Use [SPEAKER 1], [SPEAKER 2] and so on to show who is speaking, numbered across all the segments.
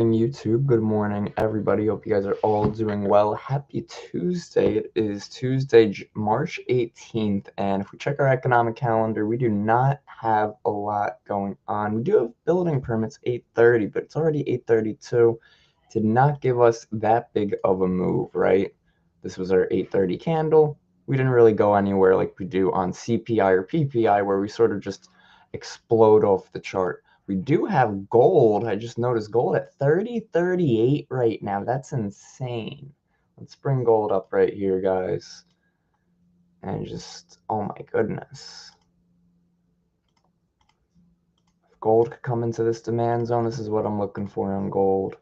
[SPEAKER 1] YouTube. Good morning, everybody. Hope you guys are all doing well. Happy Tuesday. It is Tuesday, March 18th, and if we check our economic calendar, we do not have a lot going on. We do have building permits 8:30, but it's already 8:32. Did not give us that big of a move, right? This was our 8:30 candle. We didn't really go anywhere like we do on CPI or PPI, where we sort of just explode off the chart. We do have gold. I just noticed gold at 30.38 right now. That's insane. Let's bring gold up right here, guys. And just, oh my goodness. If gold could come into this demand zone, this is what I'm looking for on gold.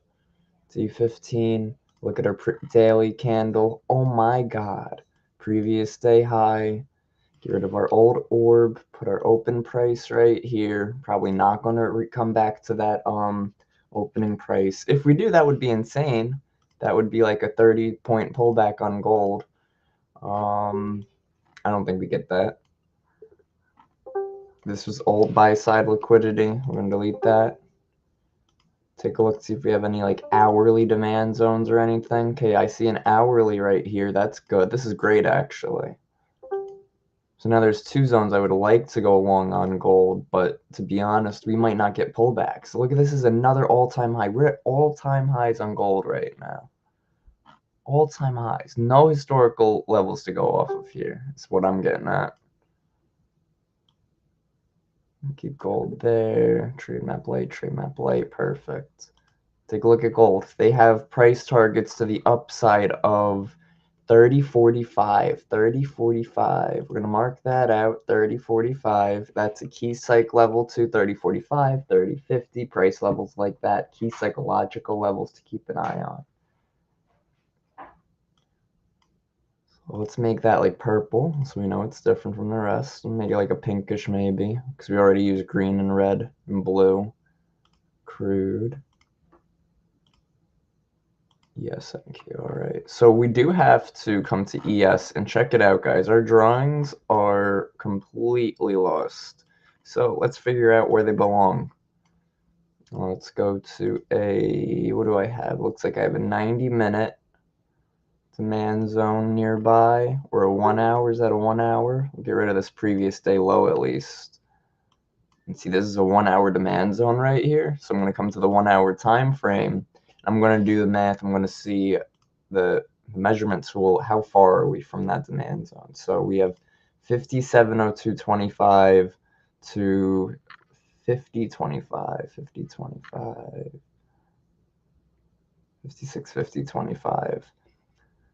[SPEAKER 1] T15. Look at our daily candle. Oh my God. Previous day high. Get rid of our old orb, put our open price right here. Probably not going to come back to that opening price. If we do, that would be insane. That would be like a 30-point pullback on gold. I don't think we get that. This was old buy-side liquidity. We're going to delete that. Take a look, see if we have any like hourly demand zones or anything. Okay, I see an hourly right here. That's good. This is great, actually. So now there's two zones I would like to go long on gold, but to be honest, we might not get pullbacks. Look at this, is another all-time high. We're at all-time highs on gold right now. All-time highs. No historical levels to go off of here. That's what I'm getting at. Keep gold there. Trade map light, perfect. Take a look at gold. They have price targets to the upside of 30.45, 30.45. We're going to mark that out, 30.45. That's a key psych level to 30.45, 30.50, price levels like that, key psychological levels to keep an eye on. So let's make that like purple, so we know it's different from the rest. Make it like a pinkish maybe, because we already used green and red and blue. Crude. Yes, thank you. All right. So we do have to come to ES and check it out, guys. Our drawings are completely lost. So let's figure out where they belong. Let's go to what do I have? Looks like I have a 90-minute demand zone nearby, or a 1 hour. Is that a 1 hour? We'll get rid of this previous day low at least. And see, this is a 1 hour demand zone right here. So I'm going to come to the 1 hour time frame. I'm going to do the math. I'm going to see the measurement tool. How far are we from that demand zone? So we have 5702.25 to 50.25, 50.25, 56.50.25.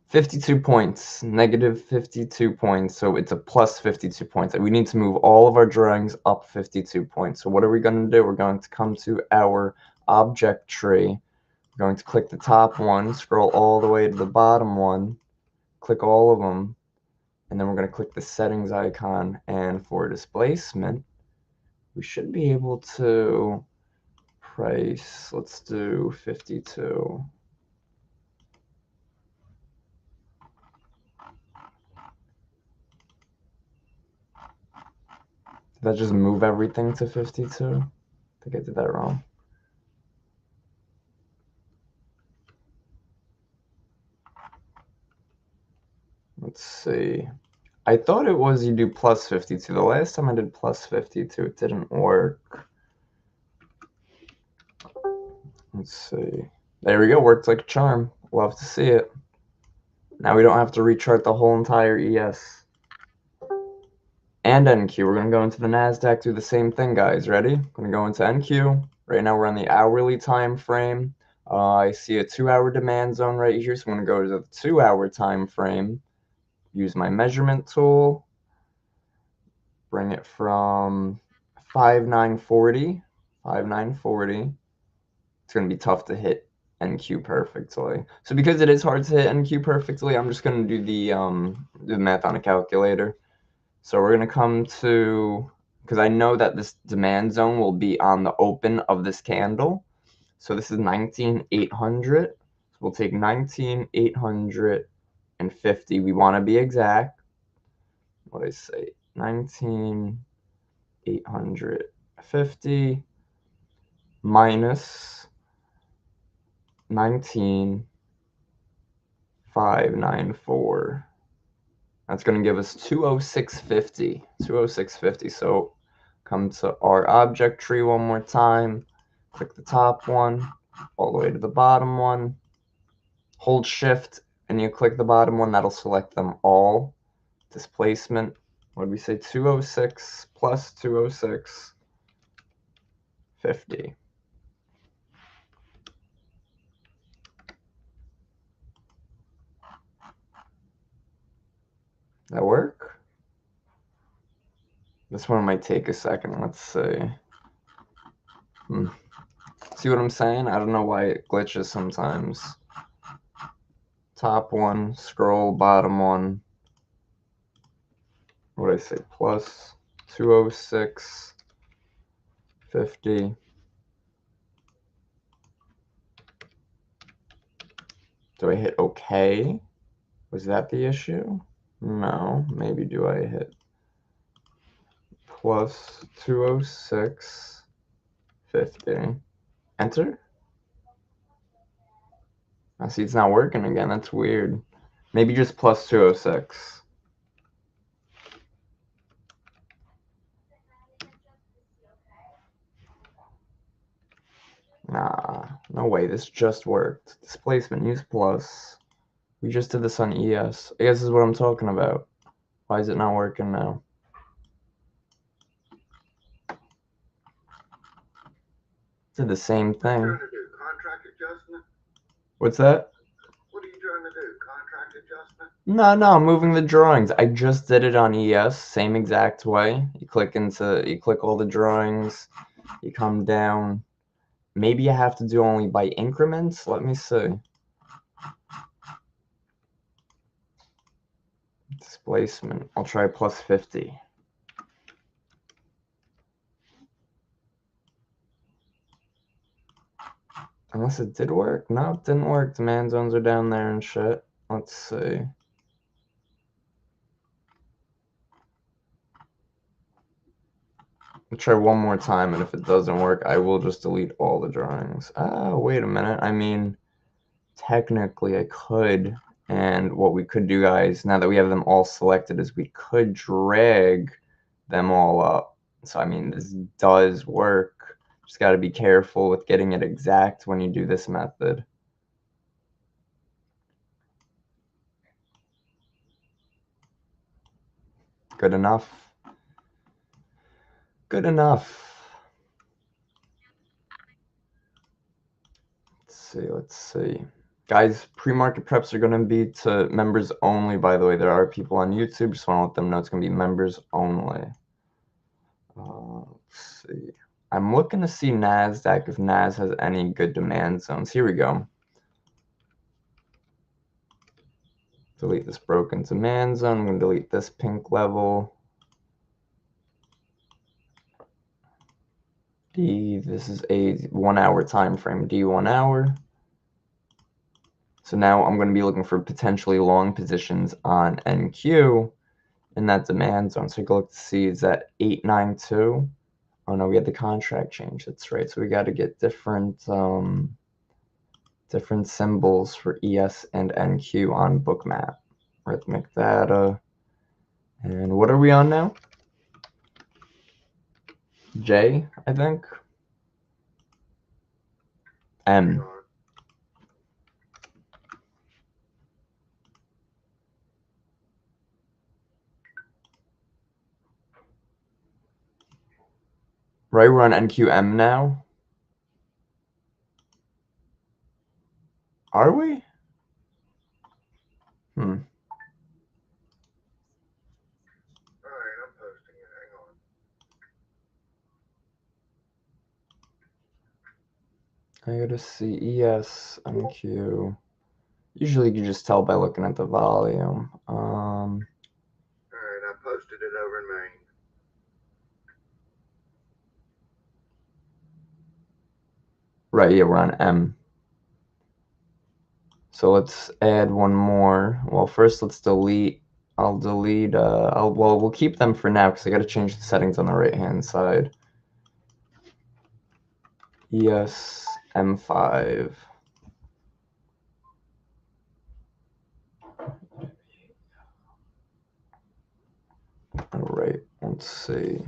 [SPEAKER 1] 52 points, negative 52 points, so it's a plus 52 points. We need to move all of our drawings up 52 points. So what are we going to do? We're going to come to our object tree. We're going to click the top one, scroll all the way to the bottom one, click all of them, and then we're going to click the settings icon, and for displacement, we should be able to price, let's do 52. Did that just move everything to 52? I think I did that wrong. Let's see. I thought it was you do plus 52. The last time I did plus 52, it didn't work. Let's see. There we go. Worked like a charm. Love to see it. Now we don't have to rechart the whole entire ES. And NQ. We're going to go into the NASDAQ, do the same thing, guys. Ready? Going to go into NQ. Right now we're on the hourly time frame. I see a 2-hour demand zone right here, so I'm going to go to the 2-hour time frame. Use my measurement tool. Bring it from 5.940. 5.940. It's going to be tough to hit NQ perfectly. So because it is hard to hit NQ perfectly, I'm just going to do the math on a calculator. So we're going to come to, because I know that this demand zone will be on the open of this candle. So this is 19,800. So we'll take 19,850. We want to be exact. What did I say? 19,850 minus 19,594. That's going to give us 20650. 20650. So come to our object tree one more time. Click the top one, all the way to the bottom one. Hold shift and you click the bottom one. That'll select them all. Displacement. What did we say? 206 plus 206.50. That work? This one might take a second. Let's see. See what I'm saying? I don't know why it glitches sometimes. Top one, scroll, bottom one. What did I say? Plus 206.50. Do I hit OK? Was that the issue? No. Maybe do I hit plus 206.50? Enter? I see it's not working again. That's weird. Maybe just plus 206. Nah, no way. This just worked. Displacement, use plus. We just did this on ES. I guess this is what I'm talking about. Why is it not working now? Did the same thing.
[SPEAKER 2] What are you trying to do? Contract adjustment?
[SPEAKER 1] What's that?
[SPEAKER 2] What are you trying to do? Contract adjustment?
[SPEAKER 1] No, I'm moving the drawings. I just did it on ES, same exact way. You click all the drawings, you come down. Maybe you have to do only by increments. Let me see. Displacement. I'll try plus 50. Unless it did work. No, it didn't work. Demand zones are down there and shit. Let's see. I'll try one more time, and if it doesn't work, I will just delete all the drawings. Ah, wait a minute. I mean, technically I could, and what we could do, guys, now that we have them all selected, is we could drag them all up. So, I mean, this does work. Just got to be careful with getting it exact when you do this method. Good enough. Good enough. Let's see. Guys, pre-market preps are going to be to members only, by the way. There are people on YouTube. Just want to let them know it's going to be members only. Let's see. I'm looking to see NASDAQ if NAS has any good demand zones. Here we go. Delete this broken demand zone. I'm going to delete this pink level. This is a 1 hour time frame, D 1 hour. So now I'm going to be looking for potentially long positions on NQ in that demand zone. So you can look to see, is that 892? Oh no, we had the contract change. That's right. So we got to get different symbols for ES and NQ on Bookmap. Rhythmic data. And what are we on now? J, I think. M. Right, we're on NQM now. Are we?
[SPEAKER 2] Alright, I'm posting it. Hang on.
[SPEAKER 1] I gotta see ES, NQ. Usually you can just tell by looking at the volume.
[SPEAKER 2] Alright, I posted it over in Maine.
[SPEAKER 1] Right, yeah, we're on M. So let's add one more. Well, first let's delete. I'll delete. Well, we'll keep them for now because I got to change the settings on the right-hand side. ES M5. All right, let's see.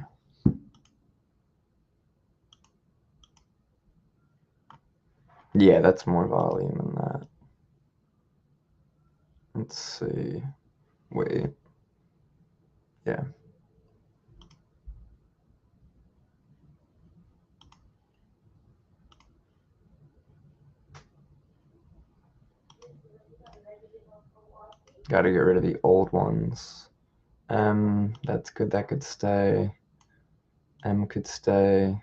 [SPEAKER 1] Yeah, that's more volume than that. Let's see. Wait. Yeah. Got to get rid of the old ones. That's good. That could stay. M could stay.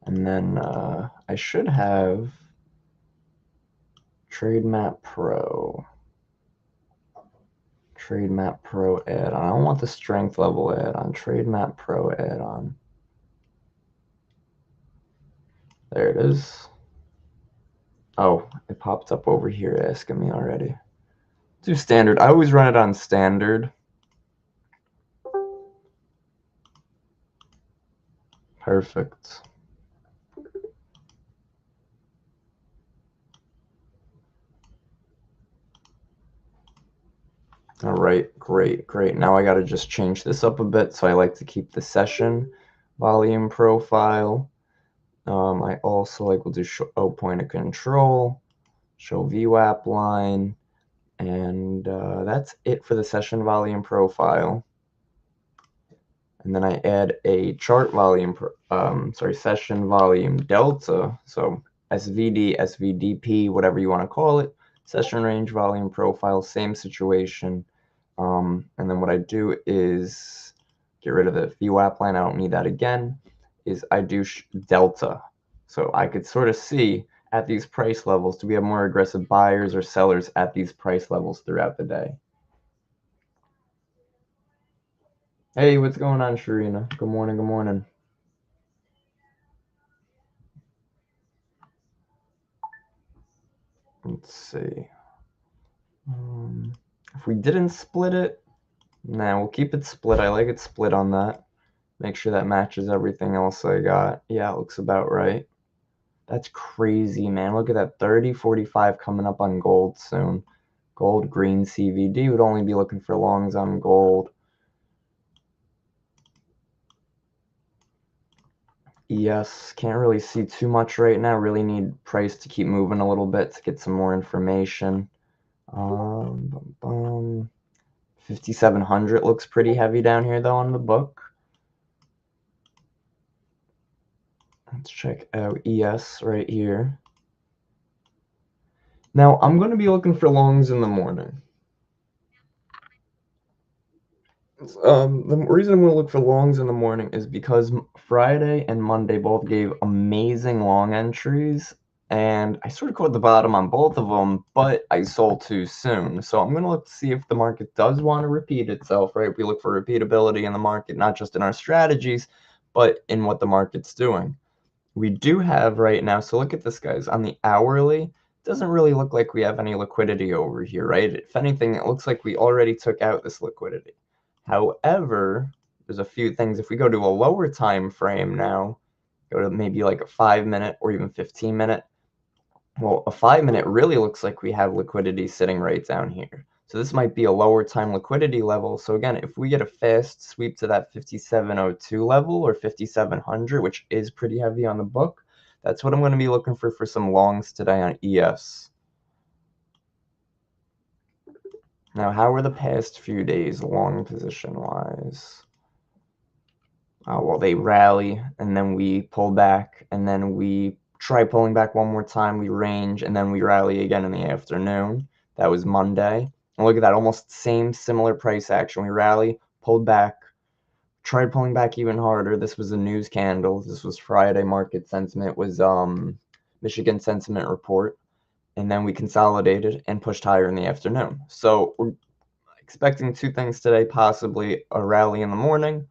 [SPEAKER 1] And then I should have Trade Map Pro. Trade Map Pro add-on. I don't want the strength level add-on. Trade Map Pro add-on. There it is. Oh, it popped up over here asking me already. Do standard. I always run it on standard. Perfect. All right, great, great. Now I got to just change this up a bit. So I like to keep the session volume profile. I also like, we'll do show point of control, show VWAP line, and that's it for the session volume profile. And then I add a chart volume, session volume delta. So SVD, SVDP, whatever you want to call it. Session range volume profile, same situation. And then what I do is get rid of the VWAP line. I don't need that again. Is I do delta. So I could sort of see at these price levels, do we have more aggressive buyers or sellers at these price levels throughout the day? Hey, what's going on, Sharina? Good morning, good morning. Let's see. If we didn't split it, nah, we'll keep it split. I like it split on that. Make sure that matches everything else I got. Yeah, it looks about right. That's crazy, man. Look at that 30, 45 coming up on gold soon. Gold, green, CVD. Would only be looking for longs on gold. ES, can't really see too much right now. Really need price to keep moving a little bit to get some more information. 5,700 looks pretty heavy down here, though, on the book. Let's check out ES right here. Now, I'm going to be looking for longs in the morning. The reason I'm going to look for longs in the morning is because Friday and Monday both gave amazing long entries, and I sort of caught the bottom on both of them, but I sold too soon. So I'm going to look to see if the market does want to repeat itself, right? We look for repeatability in the market, not just in our strategies, but in what the market's doing. We do have right now, so look at this, guys. On the hourly, doesn't really look like we have any liquidity over here, right? If anything, it looks like we already took out this liquidity. However, there's a few things. If we go to a lower time frame now, go to maybe like a 5-minute or even 15-minute, well, a 5-minute really looks like we have liquidity sitting right down here. So this might be a lower time liquidity level. So again, if we get a fast sweep to that 5702 level or 5700, which is pretty heavy on the book, that's what I'm going to be looking for some longs today on ES. Now, how were the past few days long position wise? Well, they rally and then we pull back and then we try pulling back one more time. We range and then we rally again in the afternoon. That was Monday. And look at that, almost same similar price action. We rally, pulled back, tried pulling back even harder. This was a news candle. This was Friday market sentiment. It was Michigan sentiment report. And then we consolidated and pushed higher in the afternoon. So we're expecting two things today, possibly a rally in the morning.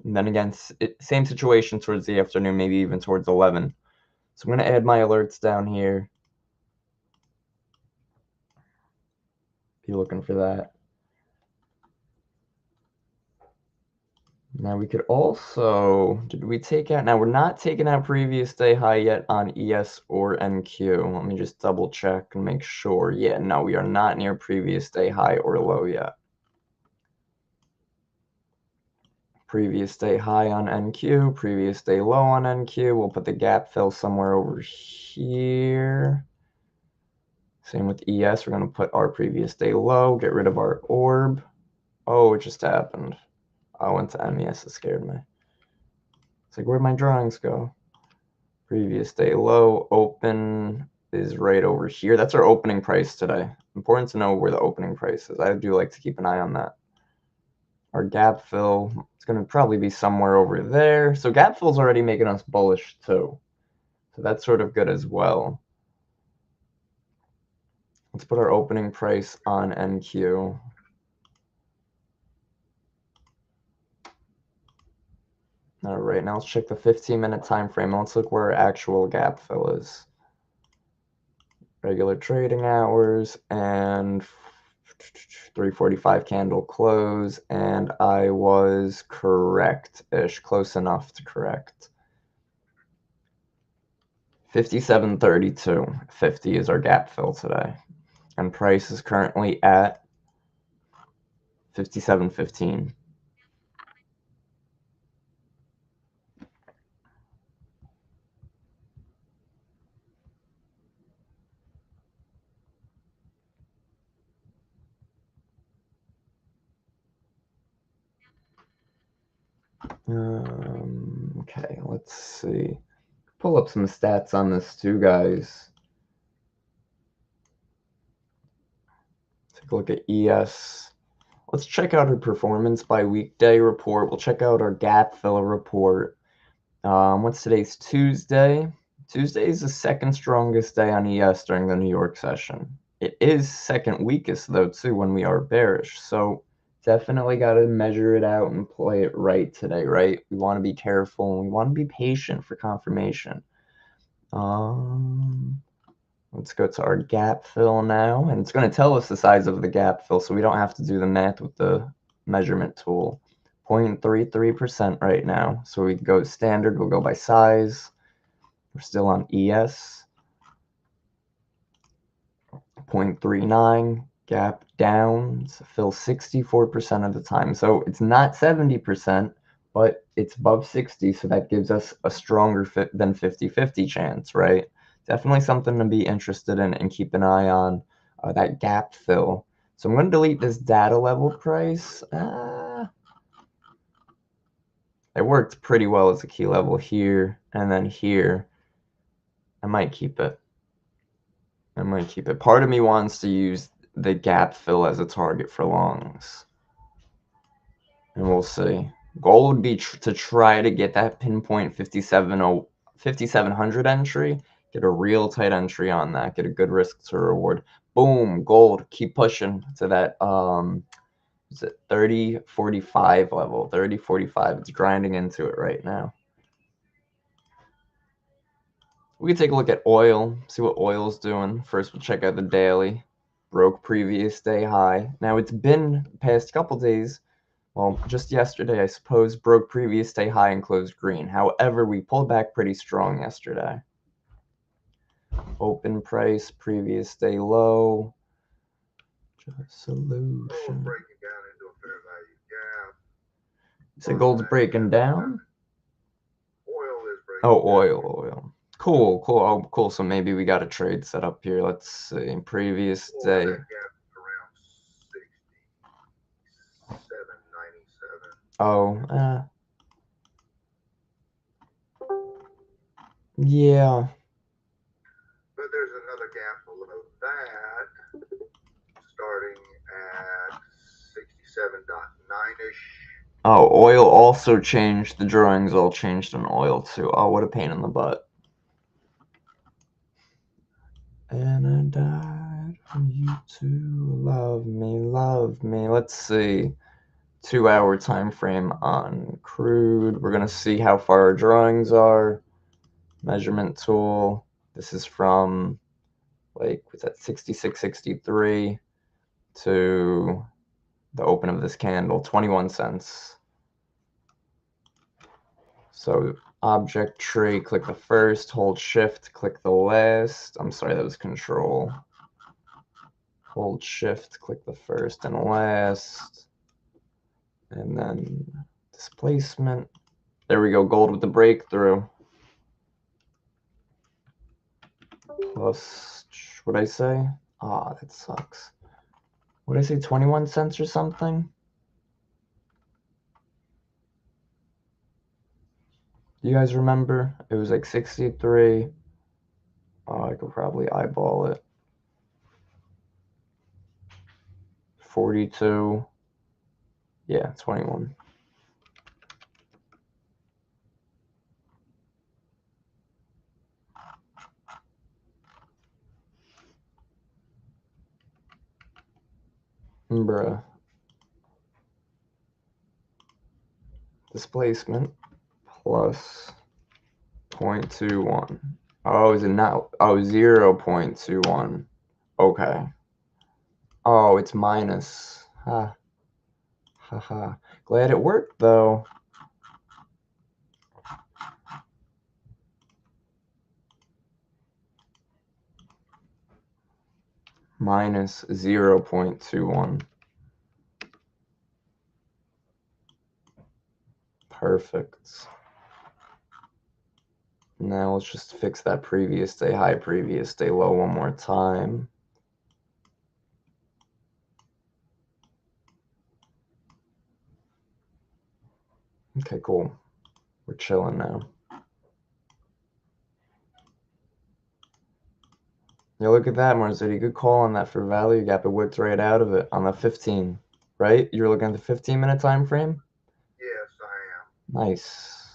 [SPEAKER 1] And then again, same situation towards the afternoon, maybe even towards 11. So I'm going to add my alerts down here. Be looking for that. Now we could also, did we take out, now we're not taking out previous day high yet on ES or NQ. Let me just double check and make sure. Yeah, no, we are not near previous day high or low yet. Previous day high on NQ, previous day low on NQ. We'll put the gap fill somewhere over here. Same with ES, we're going to put our previous day low, get rid of our orb. Oh, it just happened. I went to MES, it scared me. It's like, where'd my drawings go? Previous day low, open is right over here. That's our opening price today. Important to know where the opening price is. I do like to keep an eye on that. Our gap fill, it's going to probably be somewhere over there. So gap fill's already making us bullish too. So that's sort of good as well. Let's put our opening price on NQ. All right, now let's check the 15-minute time frame. Let's look where our actual gap fill is. Regular trading hours and 3:45 candle close, and I was correct-ish, close enough to correct. 57.32.50 is our gap fill today, and price is currently at 57.15. Okay, let's see. Pull up some stats on this too, guys. Take a look at ES. Let's check out our performance by weekday report. We'll check out our gap fill report. What's today's Tuesday? Tuesday is the second strongest day on ES during the New York session. It is second weakest though too when we are bearish. So definitely got to measure it out and play it right today, right? We want to be careful and we want to be patient for confirmation. Let's go to our gap fill now, and it's going to tell us the size of the gap fill, so we don't have to do the math with the measurement tool. 0.33% right now, so we go standard, we'll go by size. We're still on ES. 0.39, gap down, fill 64% of the time. So it's not 70%, but it's above 60, so that gives us a stronger fit than 50-50 chance, right? Definitely something to be interested in and keep an eye on, that gap fill. So I'm going to delete this data level price. It worked pretty well as a key level here and then here. I might keep it. Part of me wants to use the gap fill as a target for longs. And we'll see. Goal would be to try to get that pinpoint 5,700 entry. Get a real tight entry on that. Get a good risk to reward. Boom, gold. Keep pushing to that, is it 30.45 level? 30.45. It's grinding into it right now. We can take a look at oil, see what oil's doing. First, we'll check out the daily. Broke previous day high. Now, it's been the past couple days. Well, just yesterday, I suppose, broke previous day high and closed green. However, we pulled back pretty strong yesterday. Open price, previous day low. Just solution.
[SPEAKER 2] Gold breaking down into a fair value gap.
[SPEAKER 1] You said gold's breaking down?
[SPEAKER 2] Oil is breaking
[SPEAKER 1] Oh,
[SPEAKER 2] down.
[SPEAKER 1] oil. Cool. Oh, cool. So maybe we got a trade set up here. Let's see. Previous day.
[SPEAKER 2] That gap around 67.97.
[SPEAKER 1] Oh, yeah.
[SPEAKER 2] But there's another gap below that, starting at 67.9-ish.
[SPEAKER 1] Oh, oil also changed. The drawings all changed on oil too. Oh, what a pain in the butt. And I died for you to love me. Let's see. 2-hour time frame on crude. We're gonna see how far our drawings are. Measurement tool. This is from, like, what's that, 66.63 to the open of this candle, 21 cents. So object tree, click the first, hold shift, click the last. I'm sorry, that was control. Hold shift, click the first and last. And then Displacement. There we go, gold with the breakthrough. Plus, what'd I say? Ah, that sucks. What'd I say, 21 cents or something? Do you guys remember? It was like 63. Oh, I could probably eyeball it. 42. Yeah, 21. Bruh. Displacement plus 0.21. Oh, is it not? Oh, 0.21. Okay. Oh, it's minus. Ha. Haha. Glad it worked, though. Minus 0.21. Perfect. Now let's just fix that previous day high, previous day low one more time. Okay, cool. We're chilling now. Yeah, look at that, Marzetti. Good call on that for value gap. It whipped right out of it on the 15, right? You were looking at the 15-minute time frame?
[SPEAKER 2] Yes, I am.
[SPEAKER 1] Nice.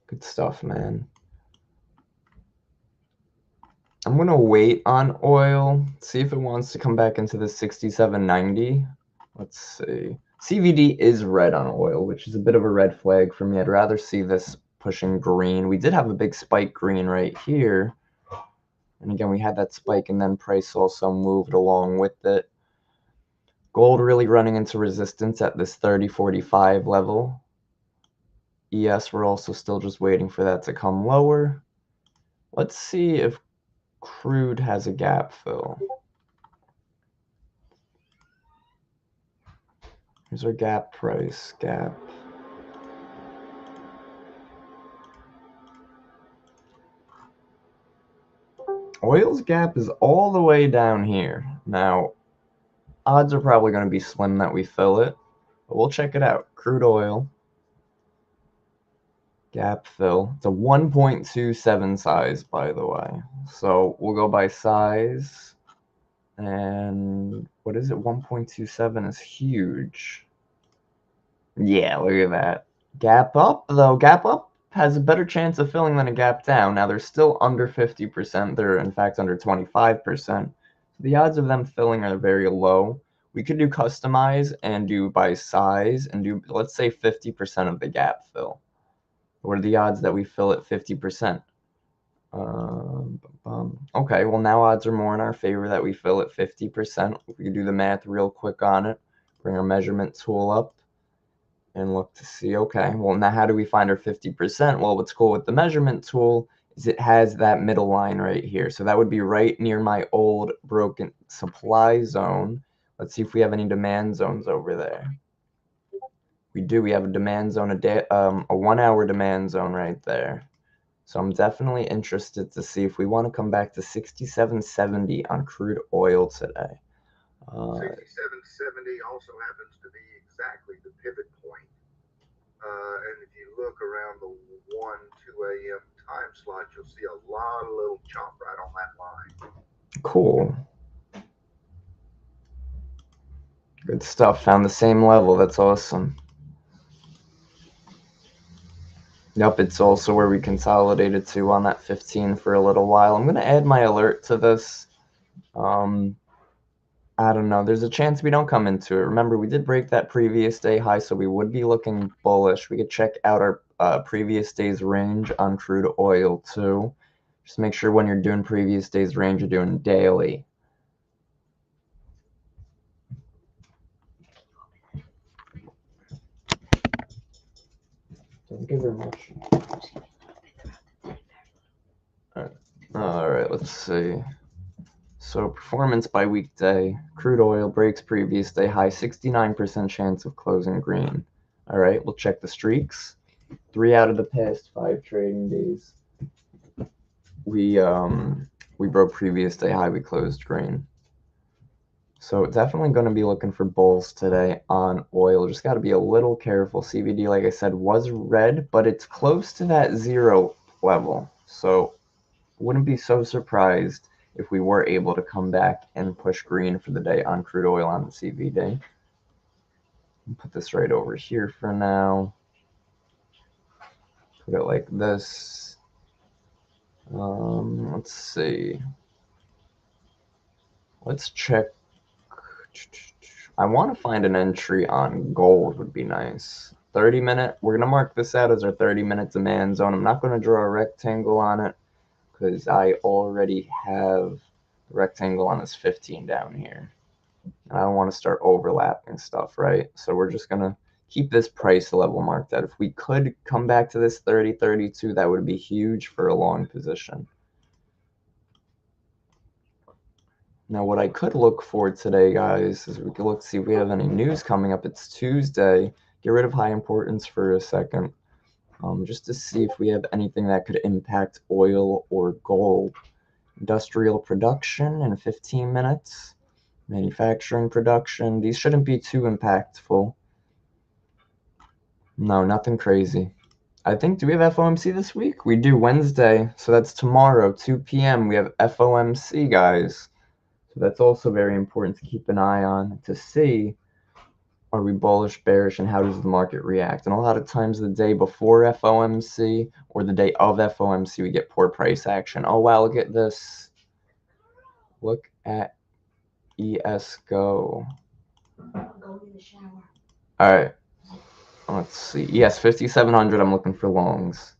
[SPEAKER 1] Good stuff, man. I'm going to wait on oil, see if it wants to come back into the 67.90. Let's see. CVD is red on oil, which is a bit of a red flag for me. I'd rather see this pushing green. We did have a big spike green right here. And again, we had that spike and then price also moved along with it. Gold really running into resistance at this 30.45 level. ES, we're also still just waiting for that to come lower. Let's see if crude has a gap fill. Here's our gap price, gap. Oil's gap is all the way down here. Now, odds are probably going to be slim that we fill it, but we'll check it out. Crude oil, gap fill. It's a 1.27 size, by the way. So we'll go by size. And what is it? 1.27 is huge. Yeah, look at that. Gap up, though. Gap up has a better chance of filling than a gap down. Now, they're still under 50%. They're, in fact, under 25%. The odds of them filling are very low. We could do customize and do by size and do, let's say, 50% of the gap fill. What are the odds that we fill at 50%? Okay, well, now odds are more in our favor that we fill at 50%. We can do the math real quick on it. Bring our measurement tool up and look to see, okay, well, now how do we find our 50%? Well, what's cool with the measurement tool is it has that middle line right here. So that would be right near my old broken supply zone. Let's see if we have any demand zones over there. We do. We have a demand zone, a 1 hour demand zone right there. So I'm definitely interested to see if we want to come back to 67.70 on crude oil today.
[SPEAKER 2] 67.70 also happens to be exactly the pivot point. And if you look around the 1, 2 a.m. time slot, you'll see a lot of little chomp right on that line.
[SPEAKER 1] Cool. Good stuff. Found the same level. That's awesome. Yep, it's also where we consolidated to on that 15 for a little while. I'm going to add my alert to this. I don't know. There's a chance we don't come into it. Remember, we did break that previous day high, so we would be looking bullish. We could check out our previous day's range on crude oil, too. Just make sure when you're doing previous day's range, you're doing daily. Thank you very much. All right, let's see. So performance by weekday, crude oil breaks previous day high, 69% chance of closing green. All right, we'll check the streaks. 3 out of the past 5 trading days, we broke previous day high, we closed green. So definitely going to be looking for bulls today on oil. Just got to be a little careful. CVD, like I said, was red, but it's close to that 0 level. So wouldn't be so surprised if we were able to come back and push green for the day on crude oil on the CVD. Put this right over here for now. Put it like this. Let's see. Let's check. I want to find an entry on gold would be nice. 30-minute. We're going to mark this out as our 30-minute demand zone. I'm not going to draw a rectangle on it because I already have the rectangle on this 15 down here. I don't want to start overlapping stuff, right? So we're just going to keep this price level marked out. If we could come back to this 30, 32, that would be huge for a long position. Now, what I could look for today, guys, is we could look see if we have any news coming up. It's Tuesday. Get rid of high importance for a second, just to see if we have anything that could impact oil or gold. Industrial production in 15 minutes. Manufacturing production. These shouldn't be too impactful. No, nothing crazy. I think, do we have FOMC this week? We do Wednesday, so that's tomorrow, 2 p.m. We have FOMC, guys. So that's also very important to keep an eye on to see, are we bullish, bearish, and how does the market react? And a lot of times the day before FOMC or the day of FOMC, we get poor price action. Oh, wow, look at this. Look at ES go.
[SPEAKER 3] Go in the shower.
[SPEAKER 1] All right. Let's see. Yes, 5,700. I'm looking for longs.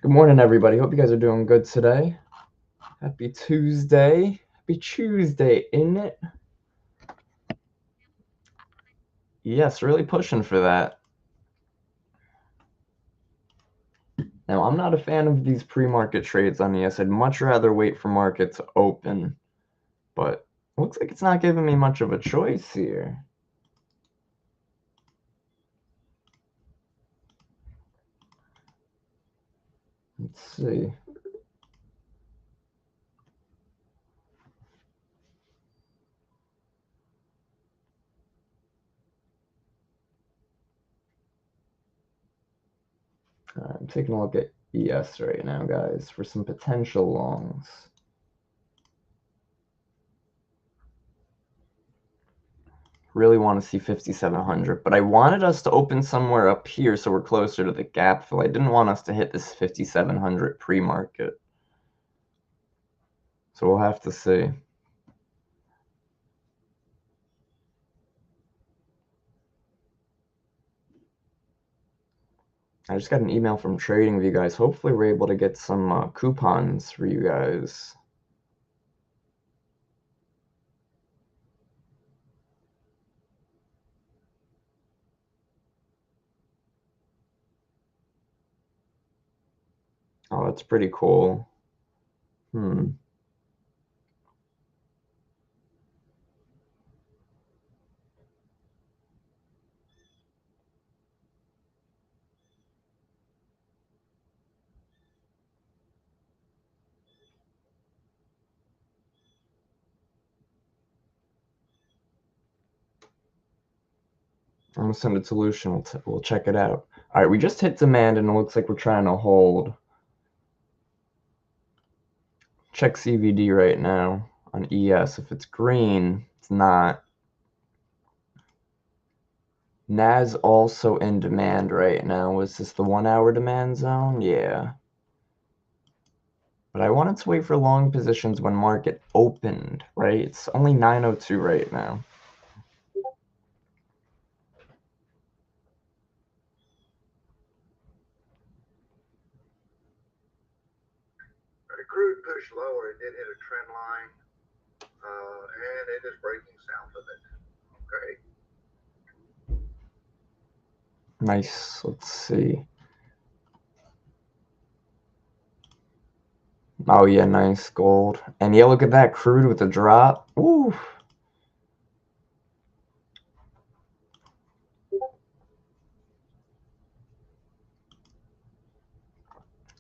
[SPEAKER 1] Good morning, everybody. Hope you guys are doing good today. Happy Tuesday. Happy Tuesday, isn't it? Yes, really pushing for that. Now, I'm not a fan of these pre-market trades on ES. I'd much rather wait for market to open. But it looks like it's not giving me much of a choice here. Let's see. I'm taking a look at ES right now, guys, for some potential longs. Really want to see 5,700, but I wanted us to open somewhere up here so we're closer to the gap fill. I didn't want us to hit this 5,700 pre-market. So we'll have to see. I just got an email from TradingView, guys. Hopefully we're able to get some coupons for you guys. Oh, that's pretty cool. I'm gonna send it to Lucian. We'll check it out. All right, we just hit demand and it looks like we're trying to hold. Check CVD right now on ES. If it's green, it's not. NAS also in demand right now. Was this the 1 hour demand zone? Yeah. But I wanted to wait for long positions when market opened, right? It's only 9:02 right now.
[SPEAKER 2] The crude pushed lower. It did hit a trend line, and it is breaking south of it. Okay.
[SPEAKER 1] Nice. Let's see. Oh yeah, nice gold. And yeah, look at that crude with the drop. Ooh.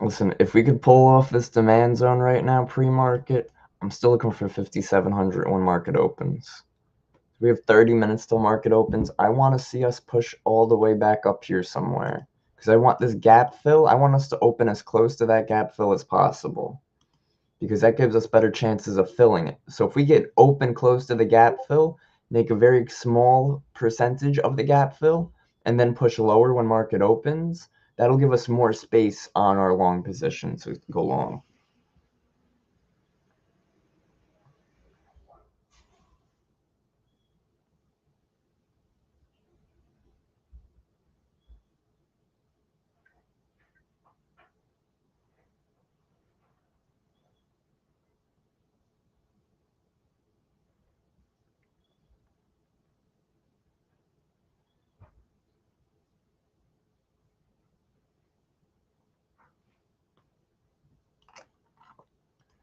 [SPEAKER 1] Listen, if we could pull off this demand zone right now, pre-market, I'm still looking for 5,700 when market opens. We have 30 minutes till market opens. I want to see us push all the way back up here somewhere because I want this gap fill. I want us to open as close to that gap fill as possible because that gives us better chances of filling it. So if we get open close to the gap fill, make a very small percentage of the gap fill, and then push lower when market opens, that'll give us more space on our long position to go long.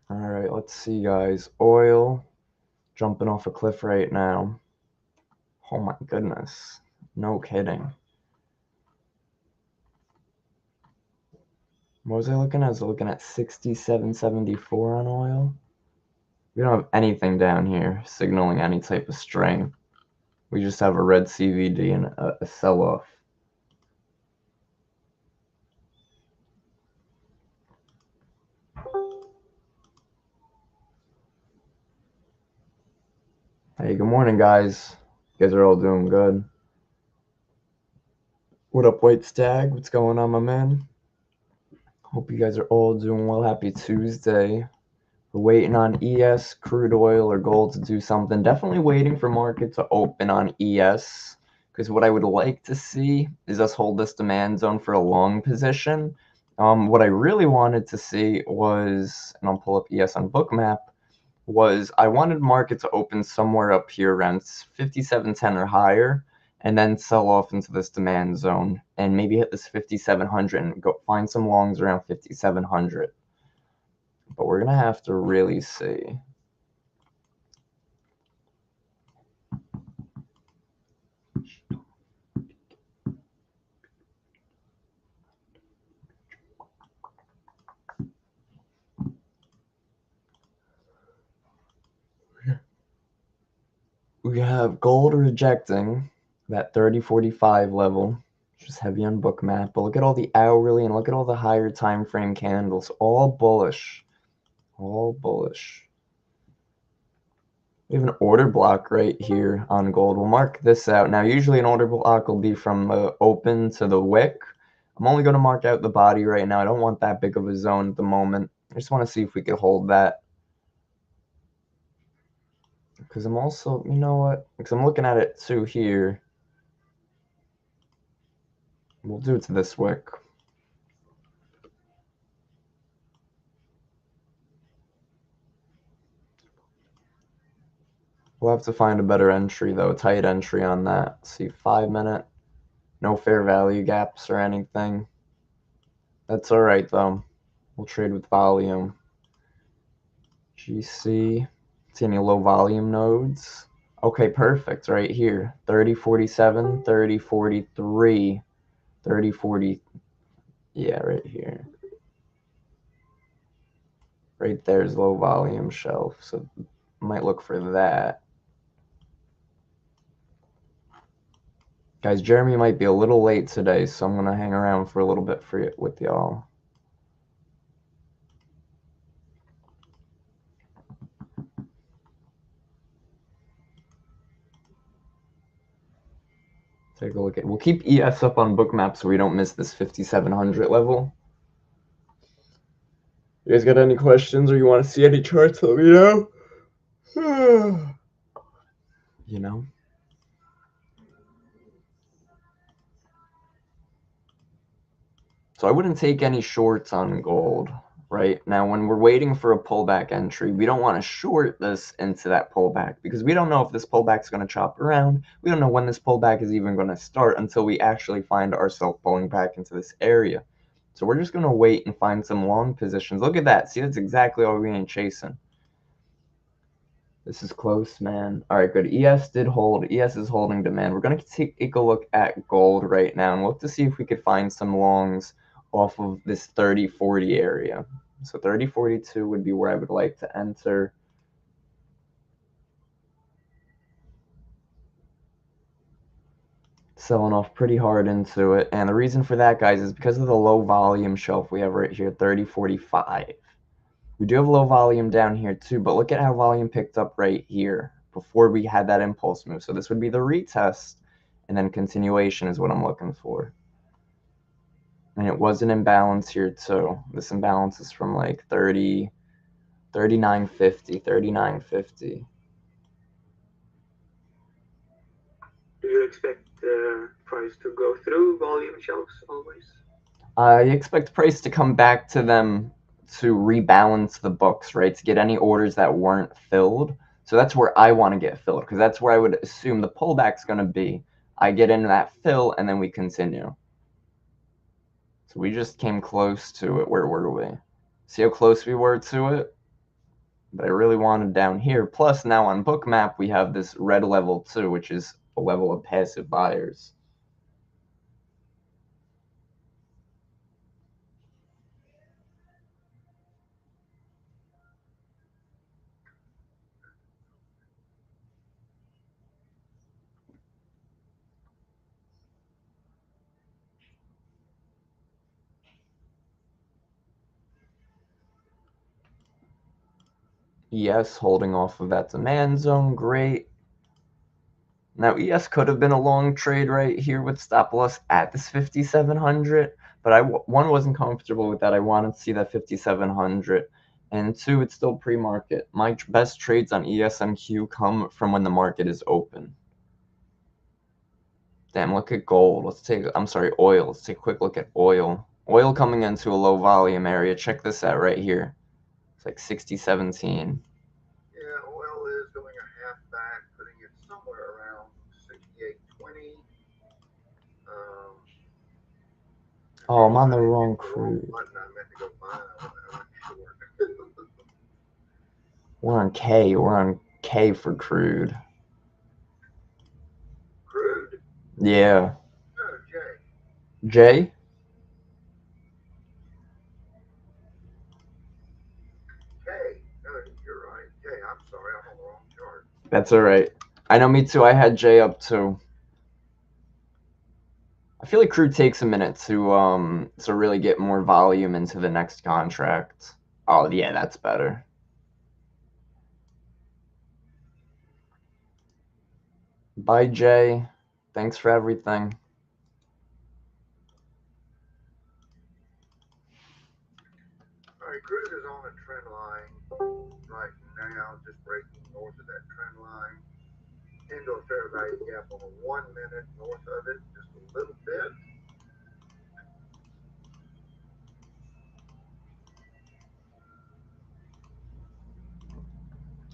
[SPEAKER 1] All right, let's see, guys. Oil jumping off a cliff right now. Oh my goodness. No kidding. What was I looking at? I was looking at 67.74 on oil. We don't have anything down here signaling any type of strength. We just have a red CVD and a sell-off. Hey, good morning, guys. You guys are all doing good. What up, White Stag? What's going on, my man? Hope you guys are all doing well. Happy Tuesday. We're waiting on ES, crude oil, or gold to do something. Definitely waiting for market to open on ES because what I would like to see is us hold this demand zone for a long position. What I really wanted to see was, and I'll pull up ES on Bookmap, was I wanted market to open somewhere up here around 57.10 or higher and then sell off into this demand zone and maybe hit this 5,700 and go find some longs around 5,700. But we're gonna have to really see. We have gold rejecting that 30.45 level, which is heavy on Bookmap. But look at all the hourly and look at all the higher time frame candles, all bullish, all bullish. We have an order block right here on gold. We'll mark this out. Now, usually an order block will be from the open to the wick. I'm only going to mark out the body right now. I don't want that big of a zone at the moment. I just want to see if we can hold that. Because I'm also, you know what? Because I'm looking at it too here. We'll do it to this wick. We'll have to find a better entry though, tight entry on that. Let's see, 5 minute, no fair value gaps or anything. That's all right though. We'll trade with volume. GC, see any low volume nodes? Okay, perfect, right here. 30.47, 30.43, 30.40, yeah, right here. Right there's low volume shelf, so might look for that. Guys, Jeremy might be a little late today, so I'm gonna hang around for a little bit with y'all. Take a look at. We'll keep ES up on Bookmap so we don't miss this 5,700 level. You guys got any questions or you want to see any charts? Let me know. You know. So I wouldn't take any shorts on gold right now. When we're waiting for a pullback entry, we don't want to short this into that pullback because we don't know if this pullback is going to chop around. We don't know when this pullback is even going to start until we actually find ourselves pulling back into this area. So we're just going to wait and find some long positions. Look at that. See, that's exactly all we ain't chasing. This is close, man. All right, good. ES did hold. ES is holding demand. We're going to take a look at gold right now and look to see if we could find some longs off of this 30-40 area. So 30.42 would be where I would like to enter. Selling off pretty hard into it. And the reason for that, guys, is because of the low volume shelf we have right here, 30.45. We do have low volume down here too, but look at how volume picked up right here before we had that impulse move. So this would be the retest, and then continuation is what I'm looking for. And it was an imbalance here too. This imbalance is from like 30, 39.50, 39.50.
[SPEAKER 4] Do you expect the price to go through volume shelves always?
[SPEAKER 1] I expect price to come back to them to rebalance the books, right? To get any orders that weren't filled. So that's where I want to get filled, because that's where I would assume the pullback's going to be. I get into that fill, and then we continue. So we just came close to it. Where were we? See how close we were to it? But I really wanted down here. Plus, now on Bookmap, we have this red level too, which is a level of passive buyers. ES holding off of that demand zone, great. Now ES could have been a long trade right here with stop loss at this 5,700, but one, wasn't comfortable with that. I wanted to see that 5,700, and two, it's still pre-market. My best trades on ESMQ come from when the market is open. Damn, look at gold. I'm sorry, oil. Let's take a quick look at oil. Oil coming into a low volume area. Check this out right here. It's like 60.17.
[SPEAKER 2] Yeah, oil is doing a half back, putting it somewhere around 68.20.
[SPEAKER 1] Oh, I'm on the wrong crude.
[SPEAKER 2] Button I meant to go buy. I went short.
[SPEAKER 1] We're on K. We're on K for crude.
[SPEAKER 2] Crude?
[SPEAKER 1] Yeah.
[SPEAKER 2] No, J.
[SPEAKER 1] J?
[SPEAKER 2] K. No, you're right. K. I'm sorry. I'm on the wrong chart.
[SPEAKER 1] That's all right. I know, me too. I had J up too. I feel like crude takes a minute to really get more volume into the next contract. Oh yeah, that's better. Bye, Jay. Thanks for everything.
[SPEAKER 2] All right, crude is on a trend line right now, just breaking north of that trend line. Into a fair value gap on a 1 minute north of it, just a little bit.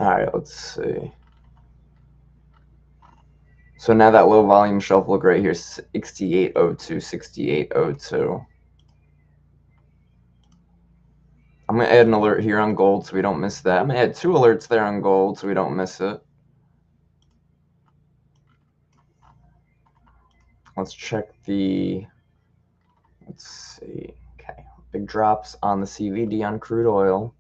[SPEAKER 1] All right, let's see. So now that low volume shelf look right here, 68.02, 68.02. I'm going to add an alert here on gold so we don't miss that. I'm going to add 2 alerts there on gold so we don't miss it. Let's check the, let's see, okay. Big drops on the CVD on crude oil.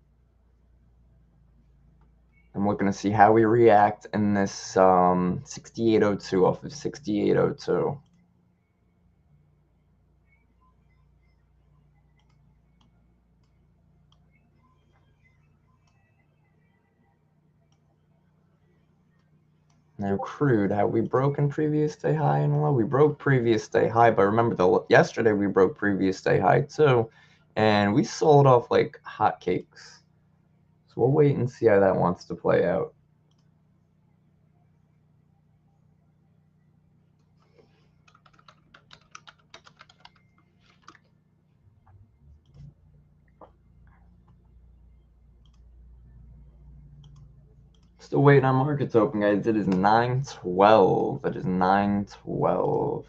[SPEAKER 1] I'm looking to see how we react in this 68.02 off of 68.02. Now crude, have we broken previous day high and low? We broke previous day high, but remember yesterday we broke previous day high too, and we sold off like hotcakes. So we'll wait and see how that wants to play out. Still waiting on markets open, guys. It is 9:12. It is 9:12.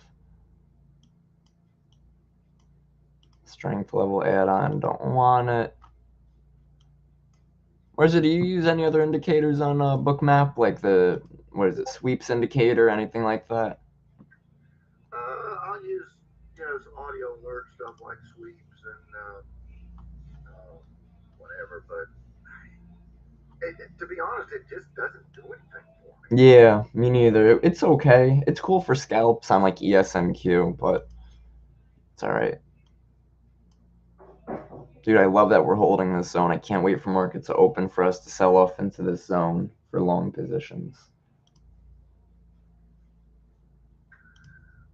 [SPEAKER 1] Let's Strength level add-on. Don't want it. Where's it? Do you use any other indicators on Bookmap, like the sweeps indicator, anything like that?
[SPEAKER 2] I'll use some audio alert stuff like sweeps and whatever. But to be honest, it just doesn't do anything for me.
[SPEAKER 1] Yeah, me neither. It's okay. It's cool for scalps on like ESNQ, but it's all right. Dude, I love that we're holding this zone. I can't wait for market to open for us to sell off into this zone for long positions.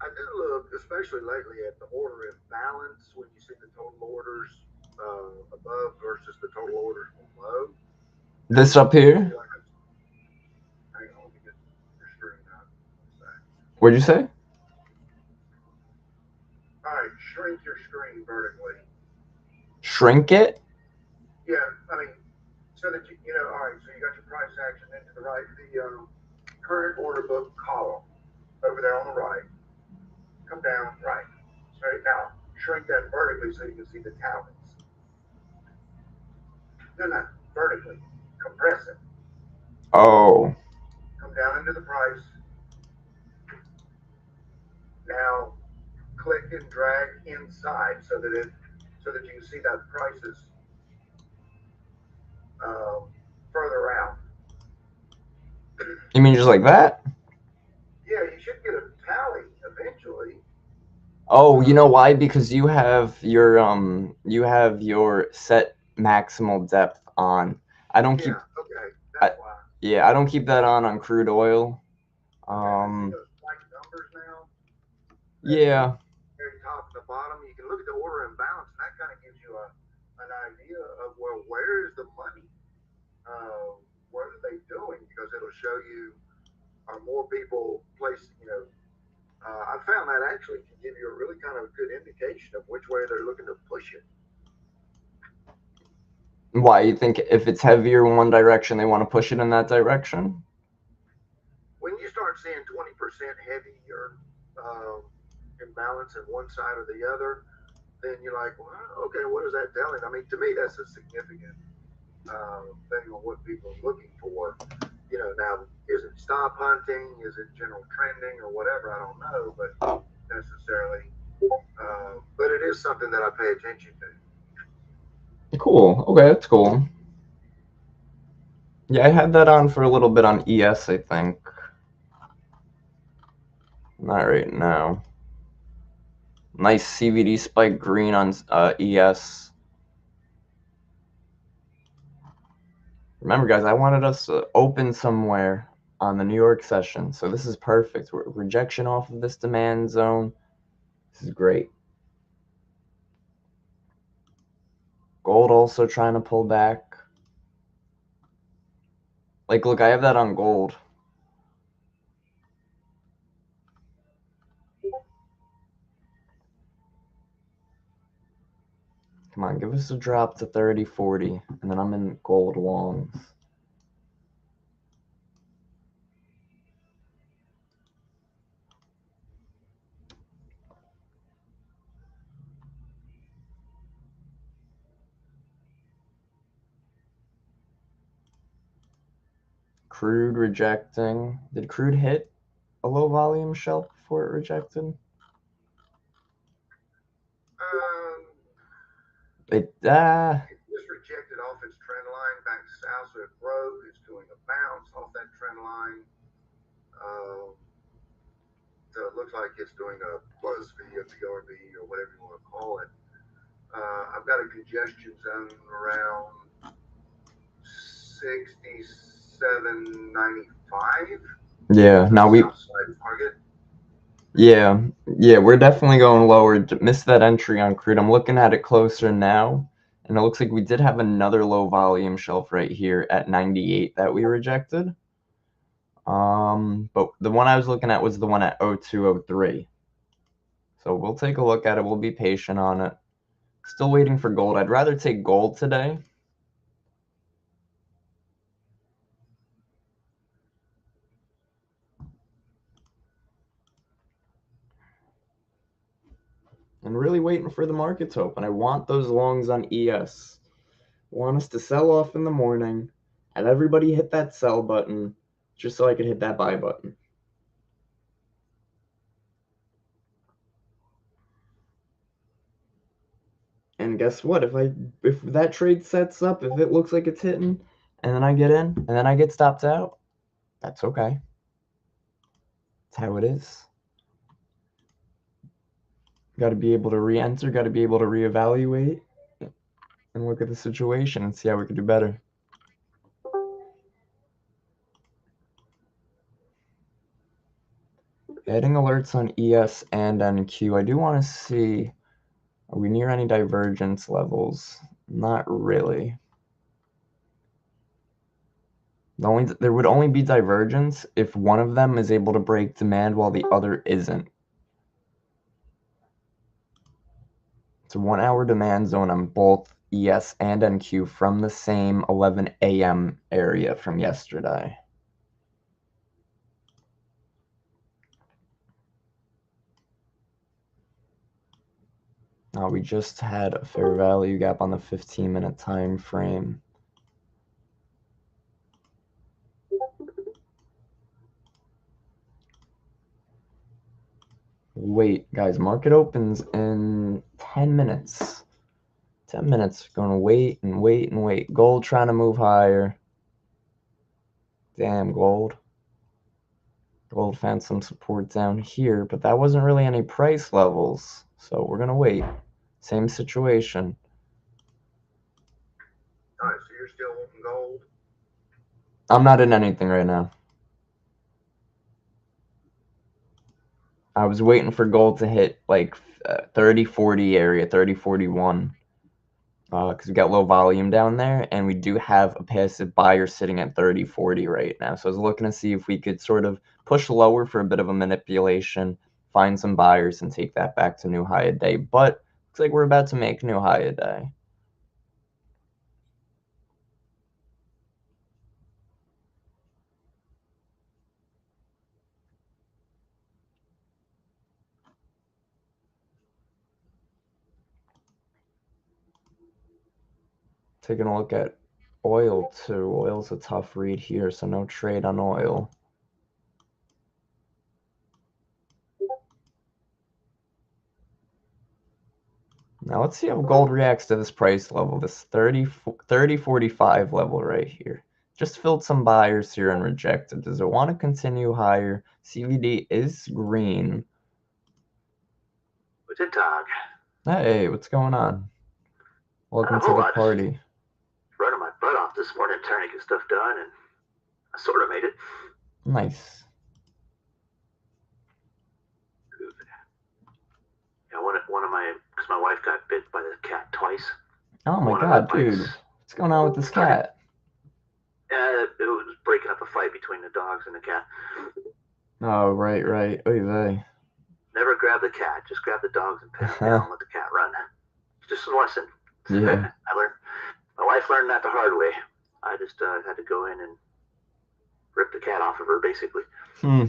[SPEAKER 2] I do look, especially lately, at the order imbalance when you see the total orders above versus the total orders below.
[SPEAKER 1] This up here?
[SPEAKER 2] Hang on, let me get your screen out.
[SPEAKER 1] What'd you say?
[SPEAKER 2] All right, shrink your screen vertically.
[SPEAKER 1] Shrink it?
[SPEAKER 2] Yeah, I mean, so that all right, so you got your price action into the right, the current order book column over there on the right. Come down, right. Straight now, shrink that vertically so you can see the talents. No, vertically. Compress it.
[SPEAKER 1] Oh.
[SPEAKER 2] Come down into the price. Now, click and drag inside so that you can see that prices further out.
[SPEAKER 1] You mean just like that?
[SPEAKER 2] Yeah, you should get a tally eventually.
[SPEAKER 1] Oh, you know why? Because you have your set maximal depth on. I don't keep.
[SPEAKER 2] Yeah, okay, that's why.
[SPEAKER 1] Yeah, I don't keep that on crude oil.
[SPEAKER 2] See those white numbers now?
[SPEAKER 1] Yeah.
[SPEAKER 2] Very top and the bottom, you can look at the order imbalance, and that kind of gives you an idea of, well, where is the money? What are they doing? Because it'll show you are more people placing, I found that actually can give you a really kind of good indication of which way they're looking to push it.
[SPEAKER 1] Why? You think if it's heavier in one direction, they want to push it in that direction?
[SPEAKER 2] When you start seeing 20% heavier imbalance in one side or the other, then you're like, well, okay, what is that telling? I mean, to me, that's a significant thing on what people are looking for. Now, is it stop hunting? Is it general trending or whatever? I don't know, but necessarily. But it is something that I pay attention to.
[SPEAKER 1] Cool. Okay, that's cool. Yeah, I had that on for a little bit on ES, I think. Not right now. Nice CVD spike green on ES. Remember, guys, I wanted us to open somewhere on the New York session, so this is perfect. We're rejection off of this demand zone. This is great. Gold also trying to pull back. Like, look, I have that on gold. Come on, give us a drop to 30, 40, and then I'm in gold longs. Crude rejecting. Did crude hit a low volume shelf before it rejected? It
[SPEAKER 2] just rejected off its trend line back south, so it broke. It's doing a bounce off that trend line. So it looks like it's doing a plus V, a PRV, or whatever you want to call it. I've got a congestion zone around 67.95.
[SPEAKER 1] yeah. Now we.
[SPEAKER 2] Target.
[SPEAKER 1] Yeah, we're definitely going lower. Missed that entry on crude. I'm looking at it closer now, and it looks like we did have another low volume shelf right here at 98 that we rejected. But the one I was looking at was the one at 0203. So we'll take a look at it. We'll be patient on it. Still waiting for gold. I'd rather take gold today. and really waiting for the market to open. I want those longs on ES. I want us to sell off in the morning, have everybody hit that sell button, just so I could hit that buy button. And guess what? If that trade sets up, if it looks like it's hitting, and then I get in, and then I get stopped out, that's okay. That's how it is. Got to be able to re-enter, got to be able to reevaluate, and look at the situation and see how we can do better. Heading alerts on ES and NQ. I do want to see, are we near any divergence levels? Not really. There would only be divergence if one of them is able to break demand while the other isn't. It's a 1 hour demand zone on both ES and NQ from the same 11 a.m. area from yesterday. We just had a fair value gap on the 15-minute time frame. Wait, guys, market opens in 10 minutes. 10 minutes, going to wait and wait and wait. Gold trying to move higher. Damn, gold. Gold found some support down here, but that wasn't really any price levels. So we're going to wait. Same situation.
[SPEAKER 2] All right, so you're still wanting gold?
[SPEAKER 1] I'm not in anything right now. I was waiting for gold to hit like 30-40 area, 30-41. Because we got low volume down there, and we do have a passive buyer sitting at 30-40 right now. So I was looking to see if we could sort of push lower for a bit of a manipulation, find some buyers, and take that back to new high a day. But looks like we're about to make new high a day. Taking a look at oil too. Oil's a tough read here, so no trade on oil. Now let's see how gold reacts to this price level, this 30-45 level right here. Just filled some buyers here and rejected. Does it want to continue higher? CVD is green.
[SPEAKER 5] Guten Tag.
[SPEAKER 1] Hey, what's going on? Welcome to the party.
[SPEAKER 5] Running my butt off this morning trying to get stuff done, and I sort of made it.
[SPEAKER 1] Nice.
[SPEAKER 5] Yeah, one of my, because my wife got bit by the cat twice.
[SPEAKER 1] Oh my god, dude. What's going on with this cat?
[SPEAKER 5] It was breaking up a fight between the dogs and the cat.
[SPEAKER 1] Oh, right. Oy vey.
[SPEAKER 5] Never grab the cat. Just grab the dogs and pet them down and let the cat run. It's just a lesson.
[SPEAKER 1] Yeah.
[SPEAKER 5] My wife learned that the hard way. I just had to go in and rip the cat off of her, basically.
[SPEAKER 2] Yeah,